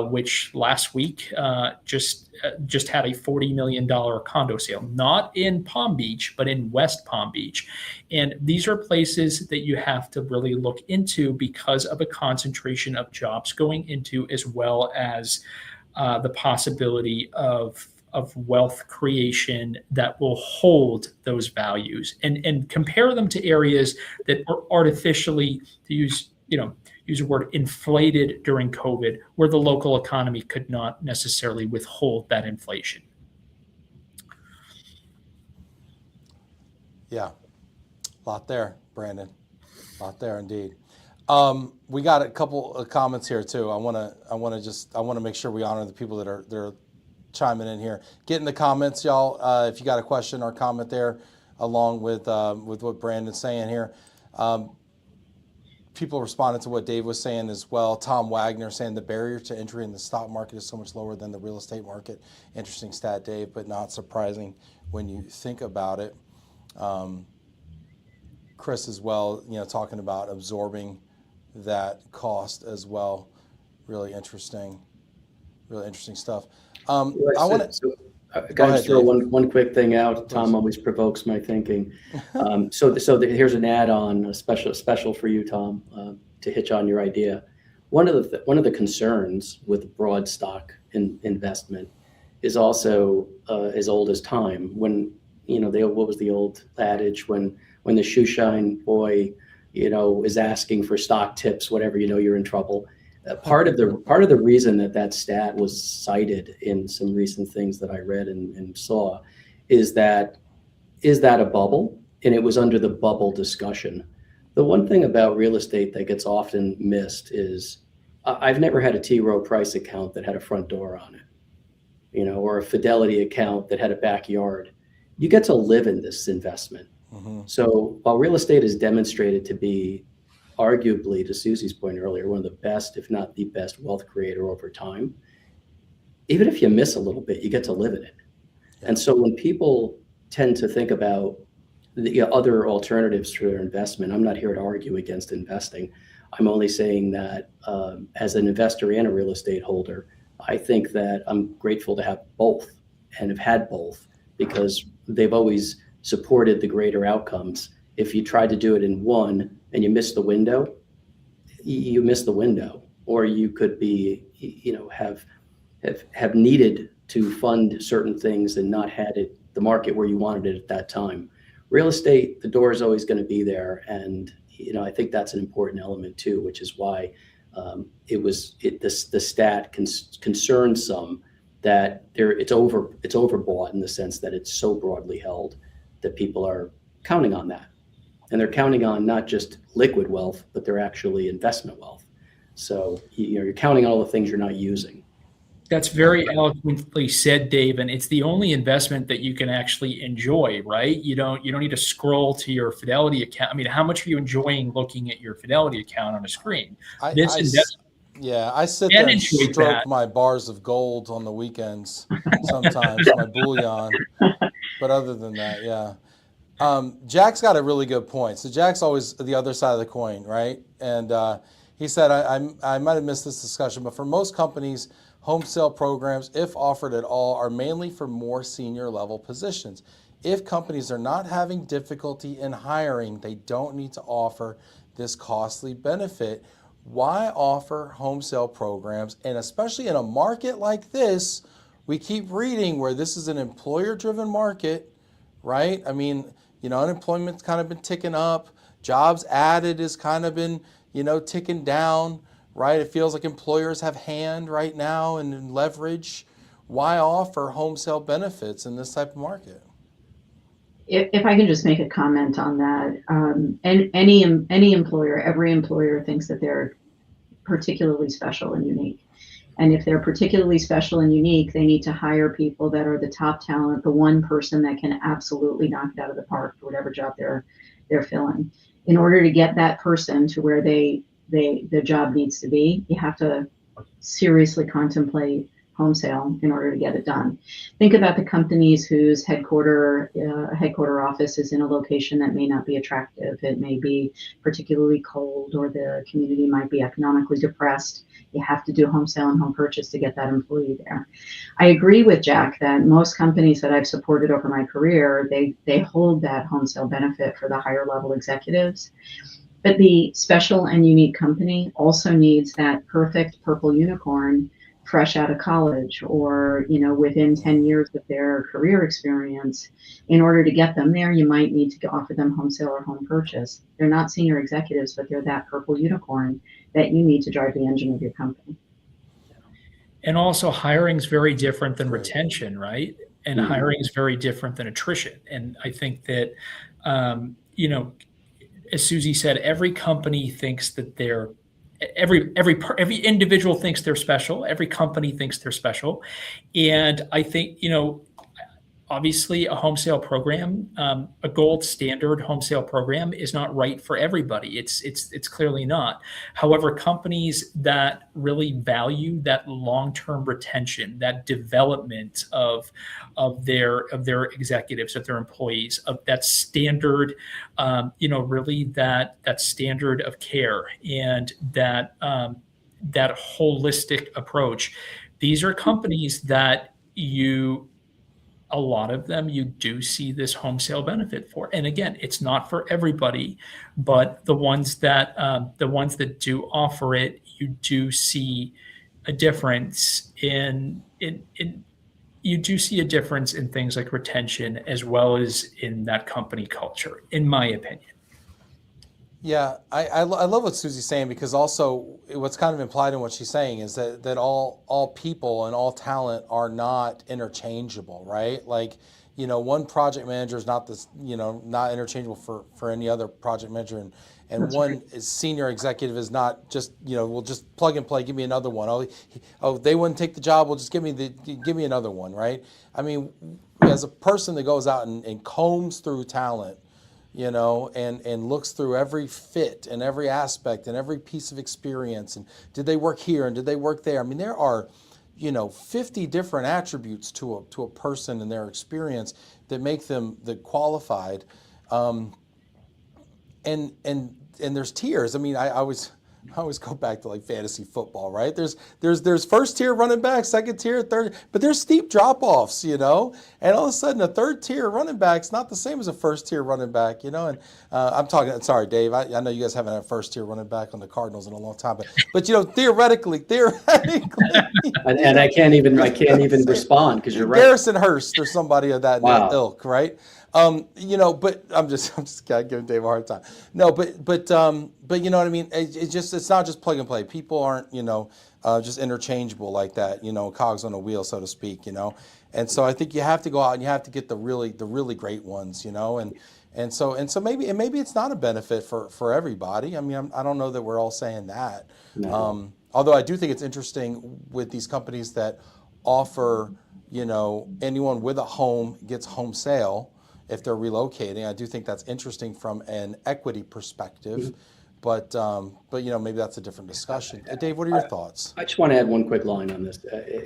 which last week just had a $40 million condo sale, not in Palm Beach, but in West Palm Beach. And these are places that you have to really look into because of a concentration of jobs going into, as well as the possibility of wealth creation that will hold those values, and compare them to areas that are artificially, to use a word, inflated during COVID, where the local economy could not necessarily withhold that inflation. Yeah, a lot there, Brandon. A lot there indeed. We got a couple of comments here too. I want to make sure we honor the people that are chiming in here. Get in the comments, y'all. If you got a question or comment there, along with what Brandon's saying here. People responded to what Dave was saying as well. Tom Wagner saying the barrier to entry in the stock market is so much lower than the real estate market. Interesting stat, Dave, but not surprising when you think about it. Chris as well, talking about absorbing that cost as well. Really interesting stuff. Guys, throw one quick thing out. Tom always provokes my thinking. Here's an add-on, a special for you, Tom, to hitch on your idea. One of the concerns with broad stock investment is also as old as time. When what was the old adage, when the shoe shine boy is asking for stock tips, whatever, you're in trouble. Part of the reason that stat was cited in some recent things that I read and saw is that a bubble? And it was under the bubble discussion. The one thing about real estate that gets often missed is I've never had a T. Rowe Price account that had a front door on it, or a Fidelity account that had a backyard. You get to live in this investment. Mm-hmm. So while real estate is demonstrated to be arguably, to Susie's point earlier, one of the best, if not the best, wealth creator over time, even if you miss a little bit, you get to live in it. Yeah. And so when people tend to think about the other alternatives for their investment, I'm not here to argue against investing. I'm only saying that as an investor and a real estate holder, I think that I'm grateful to have both and have had both because they've always supported the greater outcomes. If you try to do it in one and you miss the window, you miss the window, or you could be, have needed to fund certain things and not had it the market where you wanted it at that time. Real estate, the door is always going to be there, and I think that's an important element too, which is why the stat concerns some that it's overbought in the sense that it's so broadly held that people are counting on that, and they're counting on not just liquid wealth, but they're actually investment wealth. So you're counting on all the things you're not using. That's very eloquently said, Dave. And it's the only investment that you can actually enjoy, right? You don't need to scroll to your Fidelity account. I mean, how much are you enjoying looking at your Fidelity account on a screen? I sit there and stroke my bars of gold on the weekends sometimes, my bullion. But other than that, yeah. Jack's got a really good point. So Jack's always the other side of the coin, right? And he said, I might have missed this discussion, but for most companies, home sale programs, if offered at all, are mainly for more senior level positions. If companies are not having difficulty in hiring, they don't need to offer this costly benefit. Why offer home sale programs? And especially in a market like this, we keep reading where this is an employer-driven market, right? I mean, unemployment's kind of been ticking up. Jobs added has kind of been, ticking down, right? It feels like employers have hand right now and leverage. Why offer home sale benefits in this type of market? If I can just make a comment on that, and any employer, every employer thinks that they're particularly special and unique. And if they're particularly special and unique, they need to hire people that are the top talent, the one person that can absolutely knock it out of the park for whatever job they're filling. In order to get that person to where the job needs to be, you have to seriously contemplate home sale in order to get it done. Think about the companies whose headquarter office is in a location that may not be attractive. It may be particularly cold, or the community might be economically depressed. You have to do home sale and home purchase to get that employee there. I agree with Jack that most companies that I've supported over my career, they hold that home sale benefit for the higher level executives. But the special and unique company also needs that perfect purple unicorn fresh out of college, or within 10 years of their career experience. In order to get them there, you might need to offer them home sale or home purchase. They're not senior executives, but they're that purple unicorn that you need to drive the engine of your company. And also, hiring is very different than retention, right? And hiring is very different than attrition. And I think that, as Suzie said, every company thinks that every individual thinks they're special. Every company thinks they're special. And I think, obviously a home sale program, a gold standard home sale program is not right for everybody. It's clearly not. However, companies that really value that long-term retention, that development of their executives, of their employees, of that standard, really that standard of care and that holistic approach. These are companies that a lot of them you do see this home sale benefit for. And again, it's not for everybody, but the ones that do offer it, you do see a difference in things like retention, as well as in that company culture, in my opinion. Yeah, I love what Suzie's saying, because also what's kind of implied in what she's saying is that all people and all talent are not interchangeable, right? Like, one project manager is not not interchangeable for any other project manager, and That's one right. senior executive is not just we'll just plug and play, give me another one. Oh, they wouldn't take the job, well, just give me another one, right? I mean, as a person that goes out and combs through talent, and looks through every fit and every aspect and every piece of experience, and did they work here and did they work there? I mean, there are 50 different attributes to a person and their experience that make them the qualified, and there's tiers. I mean, I always I always go back to like fantasy football, right? There's first tier running back, second tier, third, but there's steep drop offs, and all of a sudden a third tier running back's not the same as a first tier running back, and I'm talking. Sorry, Dave. I know you guys haven't had a first tier running back on the Cardinals in a long time, but theoretically, and I can't even respond because you're right. Garrison Hurst or somebody of that Wow. ilk, right? But I'm just giving Dave a hard time. No, but you know what I mean? It's not just plug and play. People aren't, just interchangeable like that, cogs on a wheel, so to speak, And so I think you have to go out and you have to get the really great ones, and so maybe it's not a benefit for everybody. I mean, I don't know that we're all saying that. No. Although I do think it's interesting with these companies that offer, anyone with a home gets Homesale if they're relocating. I do think that's interesting from an equity perspective, but maybe that's a different discussion. Dave, what are your thoughts? I just want to add one quick line on this.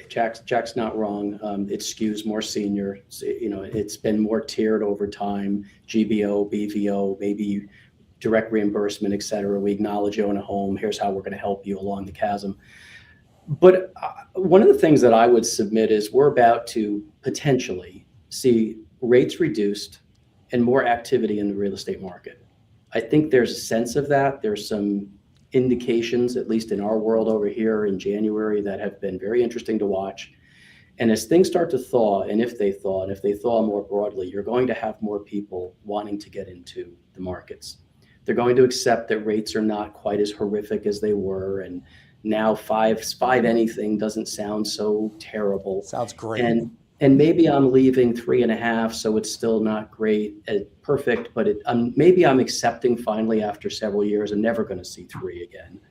Jack's not wrong. It skews more senior. It's been more tiered over time. GBO, BVO, maybe direct reimbursement, et cetera. We acknowledge you own a home. Here's how we're going to help you along the chasm. But one of the things that I would submit is we're about to potentially see rates reduced and more activity in the real estate market. I think there's a sense of that. There's some indications, at least in our world over here in January, that have been very interesting to watch. And as things start to thaw, and if they thaw more broadly, you're going to have more people wanting to get into the markets. They're going to accept that rates are not quite as horrific as they were, and now five anything doesn't sound so terrible. Sounds great. And maybe I'm leaving 3.5, so it's still not great, perfect, but maybe I'm accepting finally after several years I'm never going to see 3 again.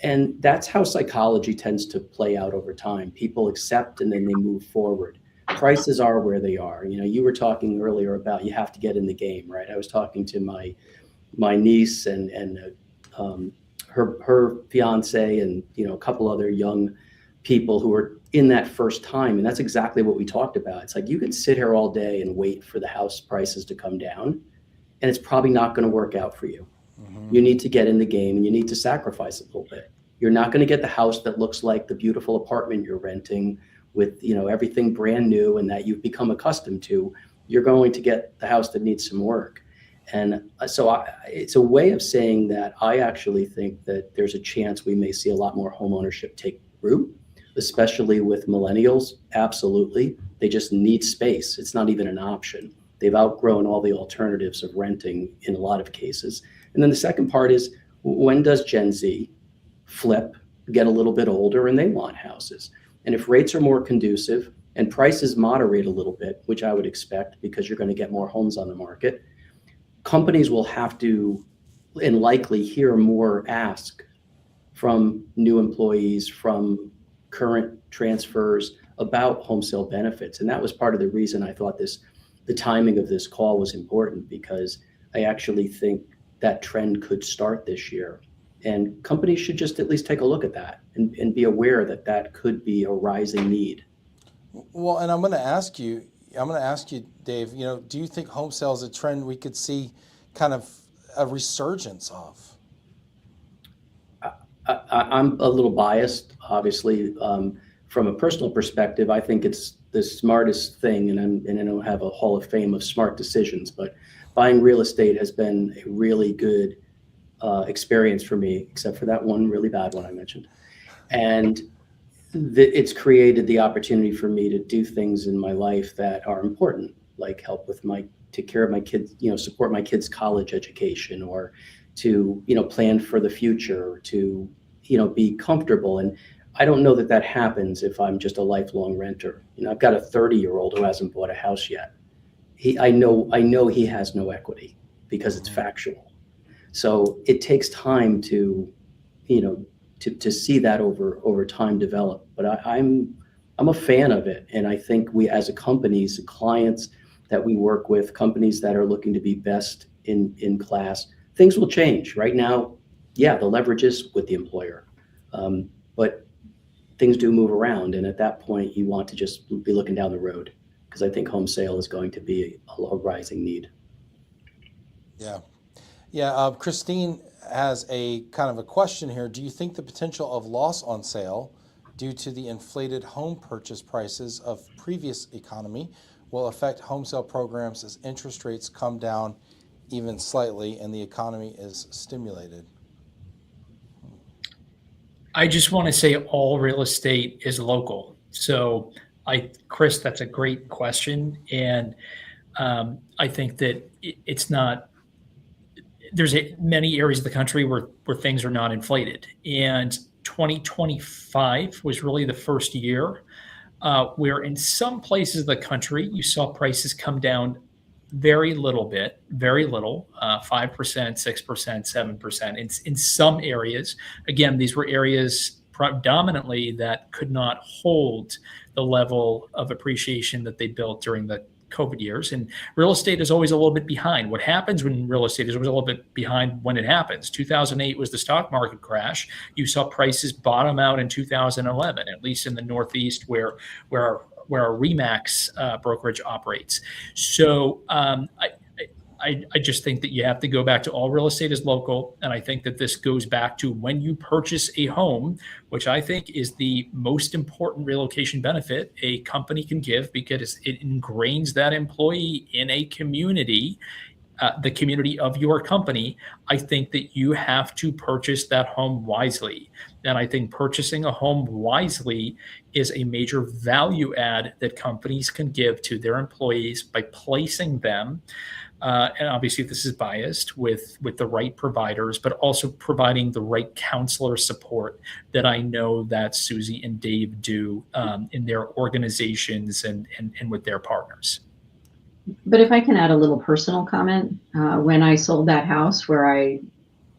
And that's how psychology tends to play out over time. People accept and then they move forward. Prices are where they are. You were talking earlier about you have to get in the game, right? I was talking to my niece and her fiance and a couple other young people who are in that first time, and that's exactly what we talked about. It's like you can sit here all day and wait for the house prices to come down, and it's probably not going to work out for you. Mm-hmm. You need to get in the game and you need to sacrifice a little bit. You're not going to get the house that looks like the beautiful apartment you're renting with everything brand new and that you've become accustomed to. You're going to get the house that needs some work. And so it's a way of saying that I actually think that there's a chance we may see a lot more homeownership take root, especially with millennials. Absolutely. They just need space. It's not even an option. They've outgrown all the alternatives of renting in a lot of cases. And then the second part is, when does Gen Z flip, get a little bit older, and they want houses? And if rates are more conducive and prices moderate a little bit, which I would expect because you're going to get more homes on the market, companies will have to and likely hear more ask from new employees, from current transfers about home sale benefits. And that was part of the reason I thought the timing of this call was important, because I actually think that trend could start this year. And companies should just at least take a look at that and be aware that that could be a rising need. Well, and I'm going to ask you, Dave, do you think home sale is a trend we could see kind of a resurgence of? I'm a little biased, obviously. From a personal perspective, I think it's the smartest thing, and I don't have a Hall of Fame of smart decisions, but buying real estate has been a really good experience for me, except for that one really bad one I mentioned. And it's created the opportunity for me to do things in my life that are important, like take care of my kids, support my kids' college education, or to, plan for the future, or to, be comfortable. And I don't know that happens if I'm just a lifelong renter. I've got a 30-year-old who hasn't bought a house yet. I know he has no equity because it's factual. So it takes time to see that over time develop. But I'm a fan of it. And I think we, as a companies, clients that we work with, companies that are looking to be best in class, things will change. Right now, yeah, the leverage is with the employer. But things do move around. And at that point, you want to just be looking down the road, because I think home sale is going to be a rising need. Yeah. Christine, has a kind of a question here. Do you think the potential of loss on sale due to the inflated home purchase prices of previous economy will affect home sale programs as interest rates come down even slightly and the economy is stimulated? I just want to say all real estate is local. So Chris, that's a great question. And I think that it's not, there's many areas of the country where things are not inflated. And 2025 was really the first year where in some places of the country, you saw prices come down very little, 5%, 6%, 7%. In some areas, again, these were areas predominantly that could not hold the level of appreciation that they built during the COVID years. And real estate is always a little bit behind. What happens when real estate is always a little bit behind when it happens? 2008 was the stock market crash. You saw prices bottom out in 2011, at least in the Northeast where our Remax brokerage operates. So I just think that you have to go back to all real estate is local. And I think that this goes back to when you purchase a home, which I think is the most important relocation benefit a company can give, because it ingrains that employee in a community, the community of your company. I think that you have to purchase that home wisely. And I think purchasing a home wisely is a major value add that companies can give to their employees by placing them. And obviously this is biased with the right providers, but also providing the right counselor support that I know that Suzie and Dave do in their organizations and with their partners. But if I can add a little personal comment, when I sold that house where I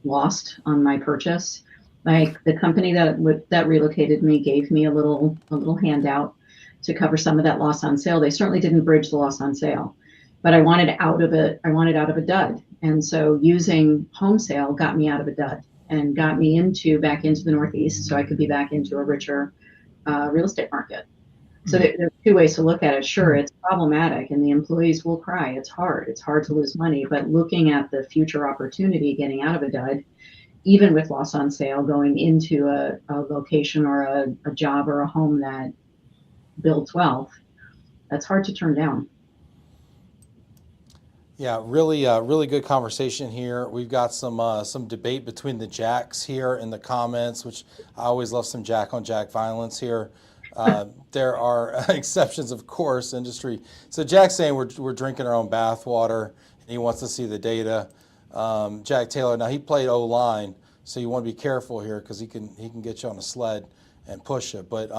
lost on my purchase, like the company that relocated me gave me a little handout to cover some of that loss on sale. They certainly didn't bridge the loss on sale, but I wanted out of it. I wanted out of a dud, and so using Homesale got me out of a dud and got me back into the Northeast, so I could be back into a richer real estate market. So there's two ways to look at it. Sure, it's problematic and the employees will cry. It's hard to lose money, but looking at the future opportunity, getting out of a dud, even with loss on sale, going into a location or a job or a home that builds wealth, that's hard to turn down. Yeah, really good conversation here. We've got some debate between the Jacks here in the comments, which I always love some Jack on Jack violence here. There are exceptions, of course, industry. So Jack's saying we're drinking our own bathwater, and he wants to see the data. Jack Taylor, now he played O-line, so you want to be careful here because he can get you on a sled and push it. But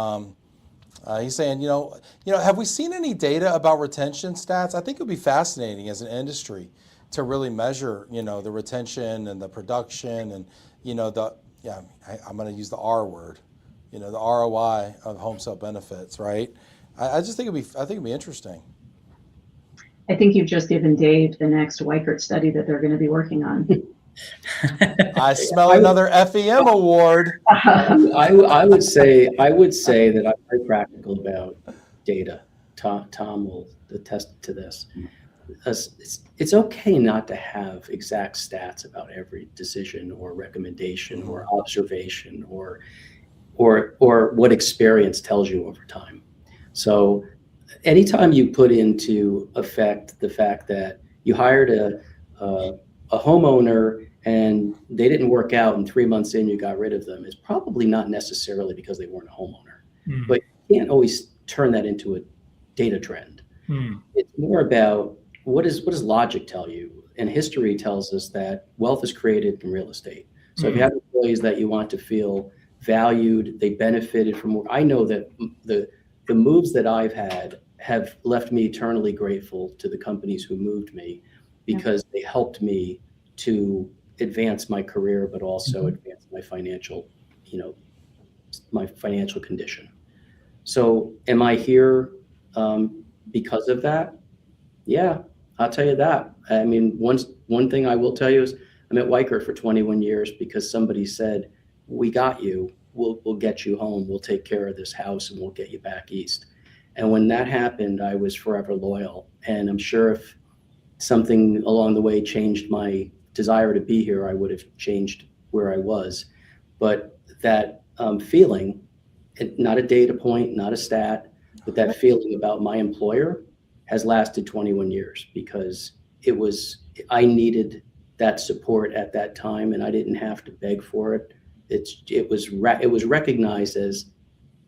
he's saying, have we seen any data about retention stats? I think it would be fascinating as an industry to really measure, the retention and the production and, I'm going to use the R word. The ROI of home sale benefits, right? I just think it'd be interesting. I think you've just given Dave the next Weichert study that they're going to be working on. I smell another FEM award. I would say that I'm very practical about data. Tom will attest to this. It's okay not to have exact stats about every decision or recommendation or observation or what experience tells you over time. So anytime you put into effect the fact that you hired a homeowner and they didn't work out and 3 months in you got rid of them, it's probably not necessarily because they weren't a homeowner. But you can't always turn that into a data trend. It's more about what does logic tell you? And history tells us that wealth is created from real estate. So if you have employees that you want to feel valued, they benefited from work. I know that the moves that I've had have left me eternally grateful to the companies who moved me, because they helped me to advance my career, but also advance my financial, my financial condition. So am I here because of that? Yeah, I'll tell you that. I mean, one thing I will tell you is I'm at Weichert for 21 years because somebody said, we got you, we'll get you home, we'll take care of this house and we'll get you back east. And when that happened, I was forever loyal. And I'm sure if something along the way changed my desire to be here, I would have changed where I was. But that feeling, not a data point, not a stat, but that feeling about my employer has lasted 21 years because I needed that support at that time, and I didn't have to beg for it. It was recognized as,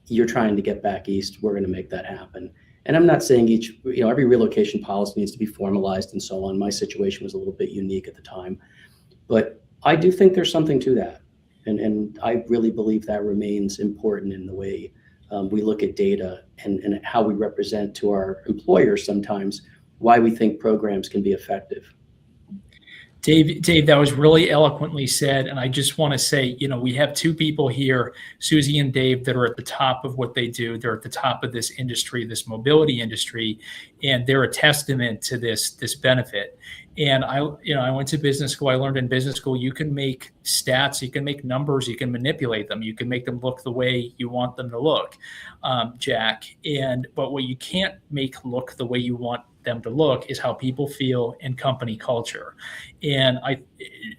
you're trying to get back east, we're going to make that happen. And I'm not saying every relocation policy needs to be formalized and so on. My situation was a little bit unique at the time, but I do think there's something to that. And I really believe that remains important in the way we look at data and how we represent to our employers sometimes why we think programs can be effective. Dave, that was really eloquently said. And I just want to say, we have two people here, Suzie and Dave, that are at the top of what they do. They're at the top of this industry, this mobility industry, and they're a testament to this benefit. And I went to business school. I learned in business school, you can make stats, you can make numbers, you can manipulate them, you can make them look the way you want them to look, Jack. But what you can't make look the way you want them to look is how people feel in company culture. And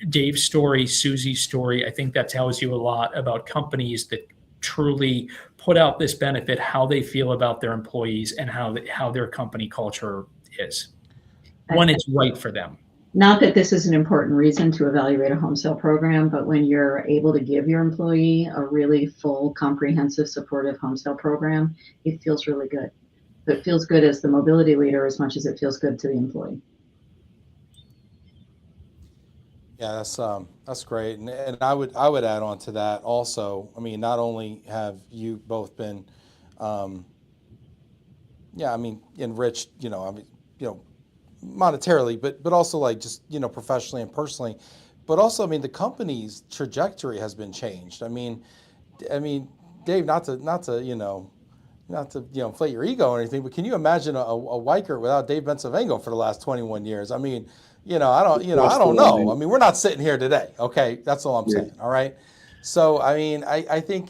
Dave's story, Suzie's story, I think that tells you a lot about companies that truly put out this benefit, how they feel about their employees and how their company culture is when it's right for them. Not that this is an important reason to evaluate a home sale program, but when you're able to give your employee a really full, comprehensive, supportive home sale program, it feels really good. It feels good as the mobility leader as much as it feels good to the employee. Yeah, that's great, and I would add on to that also. I mean, not only have you both been, enriched, monetarily, but also like just professionally and personally, but also I mean the company's trajectory has been changed. I mean, Dave, not to inflate your ego or anything, but can you imagine a Weichert without Dave Bencivengo for the last 21 years? I mean, I don't know. I mean, we're not sitting here today. Okay, that's all I'm saying. All right. So I mean, I think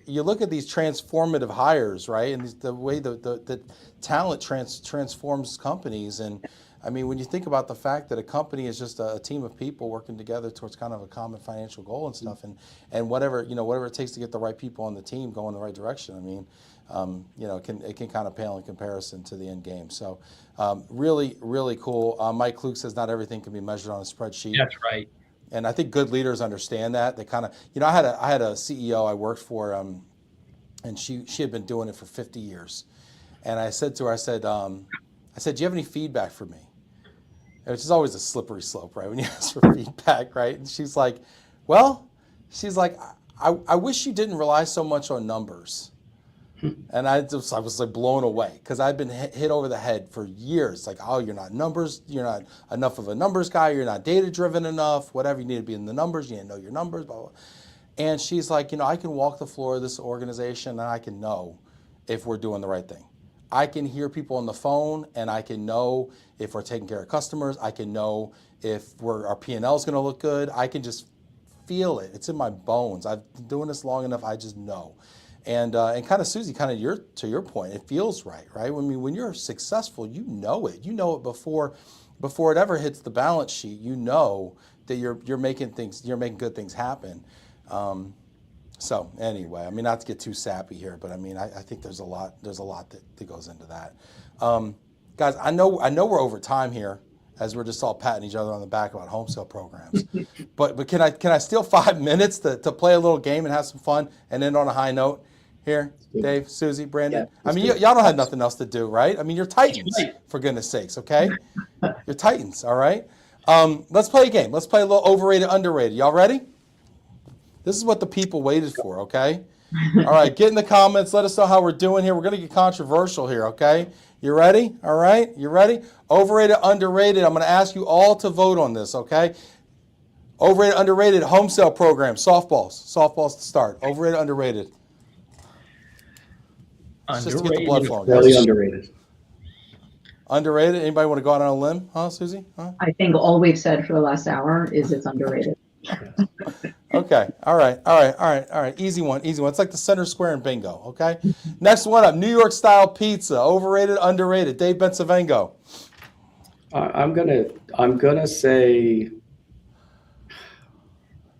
you look at these transformative hires, right, and the way the talent transforms companies, and I mean, when you think about the fact that a company is just a team of people working together towards kind of a common financial goal and stuff, and whatever it takes to get the right people on the team going in the right direction. I mean, it can kind of pale in comparison to the end game. So really, really cool. Mike Klug says not everything can be measured on a spreadsheet. That's right. And I think good leaders understand that. They kind of, I had a CEO I worked for, and she had been doing it for 50 years. And I said to her, I said, do you have any feedback for me? Which is always a slippery slope, right? When you ask for feedback, right? And she's like, I wish you didn't rely so much on numbers. And I was like blown away because I'd been hit over the head for years. Like, oh, you're not enough of a numbers guy. You're not data driven enough, whatever. You need to be in the numbers. You need to know your numbers, blah, blah. And she's like, I can walk the floor of this organization and I can know if we're doing the right thing. I can hear people on the phone and I can know if we're taking care of customers. I can know if our P&L is going to look good. I can just feel it. It's in my bones. I've been doing this long enough. I just know. And kind of Suzie, kind of to your point, it feels right? I mean, when you're successful, you know it before it ever hits the balance sheet. You know that you're making good things happen. So anyway, I mean, not to get too sappy here, but I mean, I think there's a lot that goes into that. Guys, I know we're over time here as we're just all patting each other on the back about home sale programs. but can I steal 5 minutes to play a little game and have some fun and end on a high note here? Dave, Suzie, Brandon. Yeah, I mean, y'all don't have nothing else to do, right? I mean, you're Titans, for goodness sakes, okay? You're Titans, all right? Let's play a game. Let's play a little overrated, underrated. Y'all ready? This is what the people waited for, okay? All right, get in the comments. Let us know how we're doing here. We're going to get controversial here, okay? You ready? All right, you ready? Overrated, underrated. I'm going to ask you all to vote on this, okay? Overrated, underrated, home sale program, softballs to start. Overrated, underrated. Just to get the blood flowing. Really underrated. Underrated? Anybody want to go out on a limb, huh, Suzie? Huh? I think all we've said for the last hour is it's underrated. Okay. All right. Easy one. It's like the center square in bingo. Okay. Next one up, New York style pizza. Overrated, underrated. Dave Bencivengo. I'm gonna say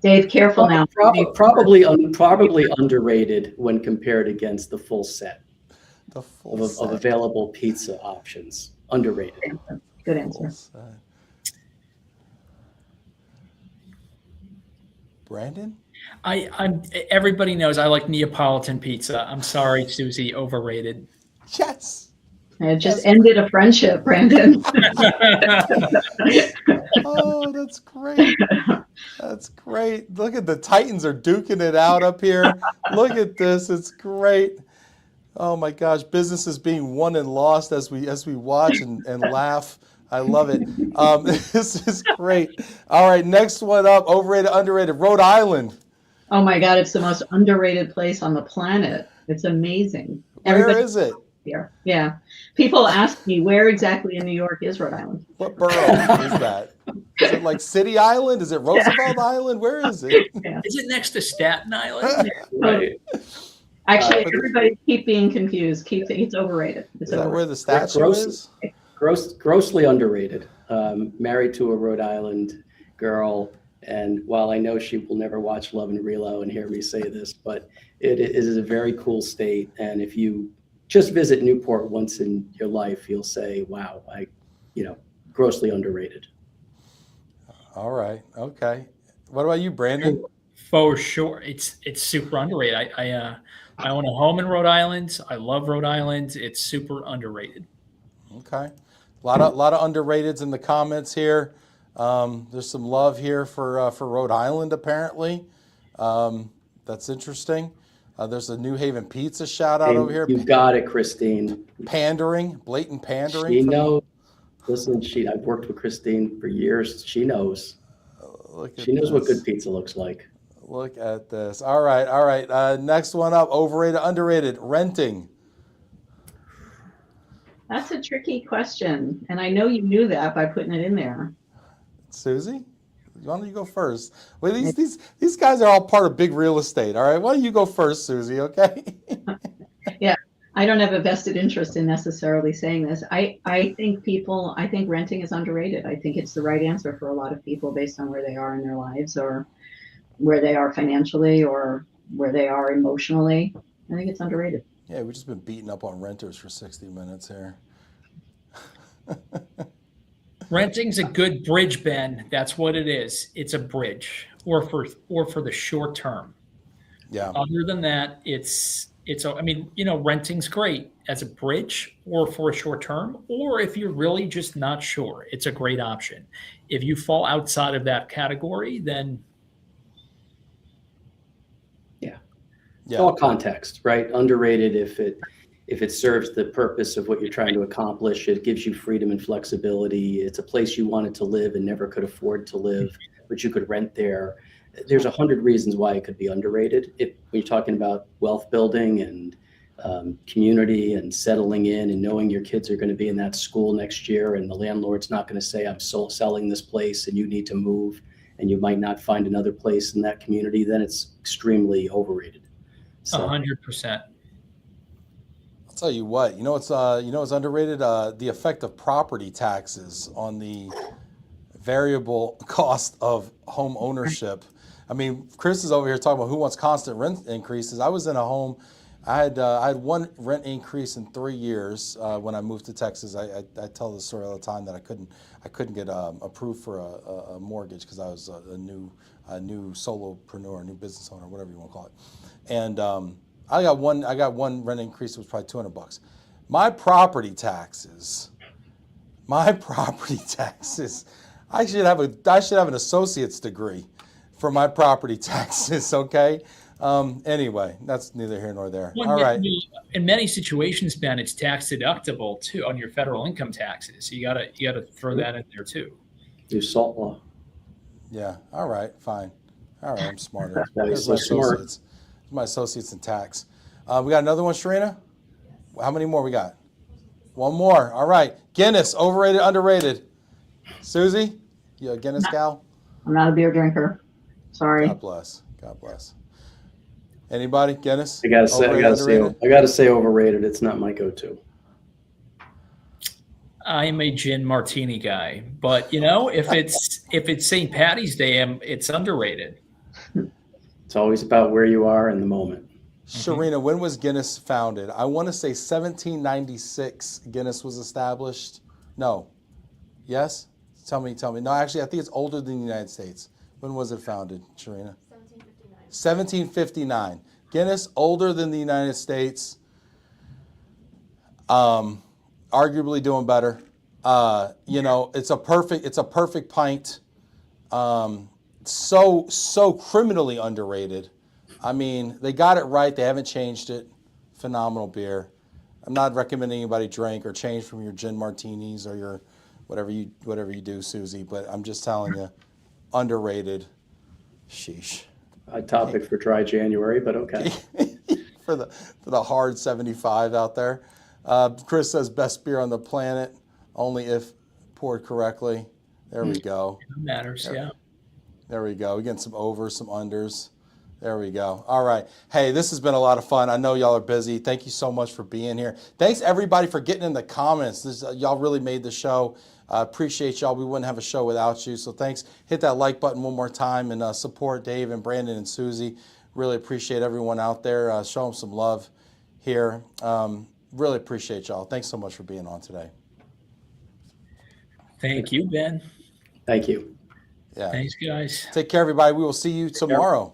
Dave, careful now. Probably underrated when compared against the full set The full of set. available pizza options. Underrated. Good Full answer. set. Brandon? I'm everybody knows I like Neapolitan pizza. I'm sorry, Susie, overrated. Yes. It just ended a friendship, Brandon. Oh, that's great. That's great. Look at the Titans are duking it out up here. Look at this. It's great. Oh my gosh. Business is being won and lost as we watch and laugh. I love it. This is great. All right, next one up, overrated, underrated, Rhode Island. Oh my God, it's the most underrated place on the planet. It's amazing. Where is it? Here. Yeah. People ask me, where exactly in New York is Rhode Island? What borough is that? Is it like City Island? Is it Roosevelt Island? Where is it? Yeah. Is it next to Staten Island? Right. Actually, everybody keep being confused. It's overrated. Is that where the statue is? Grossly underrated. Married to a Rhode Island girl, and while I know she will never watch Love and Relo and hear me say this, but it is a very cool state. And if you just visit Newport once in your life, you'll say, "Wow, grossly underrated." All right. Okay. What about you, Brandon? For sure, it's super underrated. I own a home in Rhode Island. I love Rhode Island. It's super underrated. Okay. A lot of underrateds in the comments here. There's some love here for Rhode Island apparently. That's interesting. There's a New Haven Pizza shout out over here. You got it, Christine. Pandering, blatant pandering. She knows. Listen, I've worked with Christine for years. She knows. She knows what good pizza looks like. Look at this. All right. Next one up, overrated, underrated, renting. That's a tricky question. And I know you knew that by putting it in there. Susie, why don't you go first? Well, these guys are all part of big real estate. All right. Why don't you go first, Susie? Okay. Yeah. I don't have a vested interest in necessarily saying this. I think renting is underrated. I think it's the right answer for a lot of people based on where they are in their lives or where they are financially or where they are emotionally. I think it's underrated. Yeah, we've just been beating up on renters for 60 minutes here. Renting's a good bridge, Ben. That's what it is. It's a bridge, or for the short term. Yeah. Other than that, renting's great as a bridge or for a short term, or if you're really just not sure, it's a great option. If you fall outside of that category, then It's all context, right? Underrated if it serves the purpose of what you're trying to accomplish. It gives you freedom and flexibility. It's a place you wanted to live and never could afford to live, but you could rent there. There's 100 reasons why it could be underrated. When you're talking about wealth building and community and settling in and knowing your kids are going to be in that school next year and the landlord's not going to say, I'm selling this place and you need to move and you might not find another place in that community, then it's extremely overrated. 100%. I'll tell you what. It's underrated. The effect of property taxes on the variable cost of home ownership. I mean, Chris is over here talking about who wants constant rent increases. I was in a home. I had one rent increase in 3 years when I moved to Texas. I tell this story all the time that I couldn't get approved for a mortgage because I was a new solopreneur, new business owner, whatever you want to call it. And I got one rent increase. It was probably $200. My property taxes. I should have an associate's degree for my property taxes. Okay. Anyway, that's neither here nor there. All right. In many situations, Ben, it's tax deductible too on your federal income taxes. So you gotta throw that in there too. Do SALT law. Yeah. All right. Fine. All right. I'm smarter. That's so smart. My associates in tax. We got another one, Sharina? How many more we got? One more. All right. Guinness, overrated, underrated. Susie, you a Guinness gal? I'm not a beer drinker. Sorry. God bless. Anybody? Guinness? I gotta say overrated. It's not my go-to. I'm a gin martini guy, but if it's St. Patty's Day, it's underrated. It's always about where you are in the moment. Sharina, when was Guinness founded? I want to say 1796 Guinness was established. No. Yes? Tell me. No, actually, I think it's older than the United States. When was it founded, Sharina? 1759. Guinness, older than the United States. Arguably doing better. It's a perfect pint. So criminally underrated. I mean, they got it right. They haven't changed it. Phenomenal beer. I'm not recommending anybody drink or change from your gin martinis or your whatever you do, Susie. But I'm just telling you, underrated. Sheesh. A topic for dry January, but okay. for the hard 75 out there. Chris says best beer on the planet, only if poured correctly. There we go. It matters, yeah. There we go. We get some overs, some unders. There we go. All right. Hey, this has been a lot of fun. I know y'all are busy. Thank you so much for being here. Thanks everybody for getting in the comments. Y'all really made the show. Appreciate y'all. We wouldn't have a show without you. So thanks. Hit that like button one more time and support Dave and Brandon and Susie. Really appreciate everyone out there. Show them some love here. Really appreciate y'all. Thanks so much for being on today. Thank you, Ben. Thank you. Yeah. Thanks, guys. Take care, everybody. We will see you tomorrow.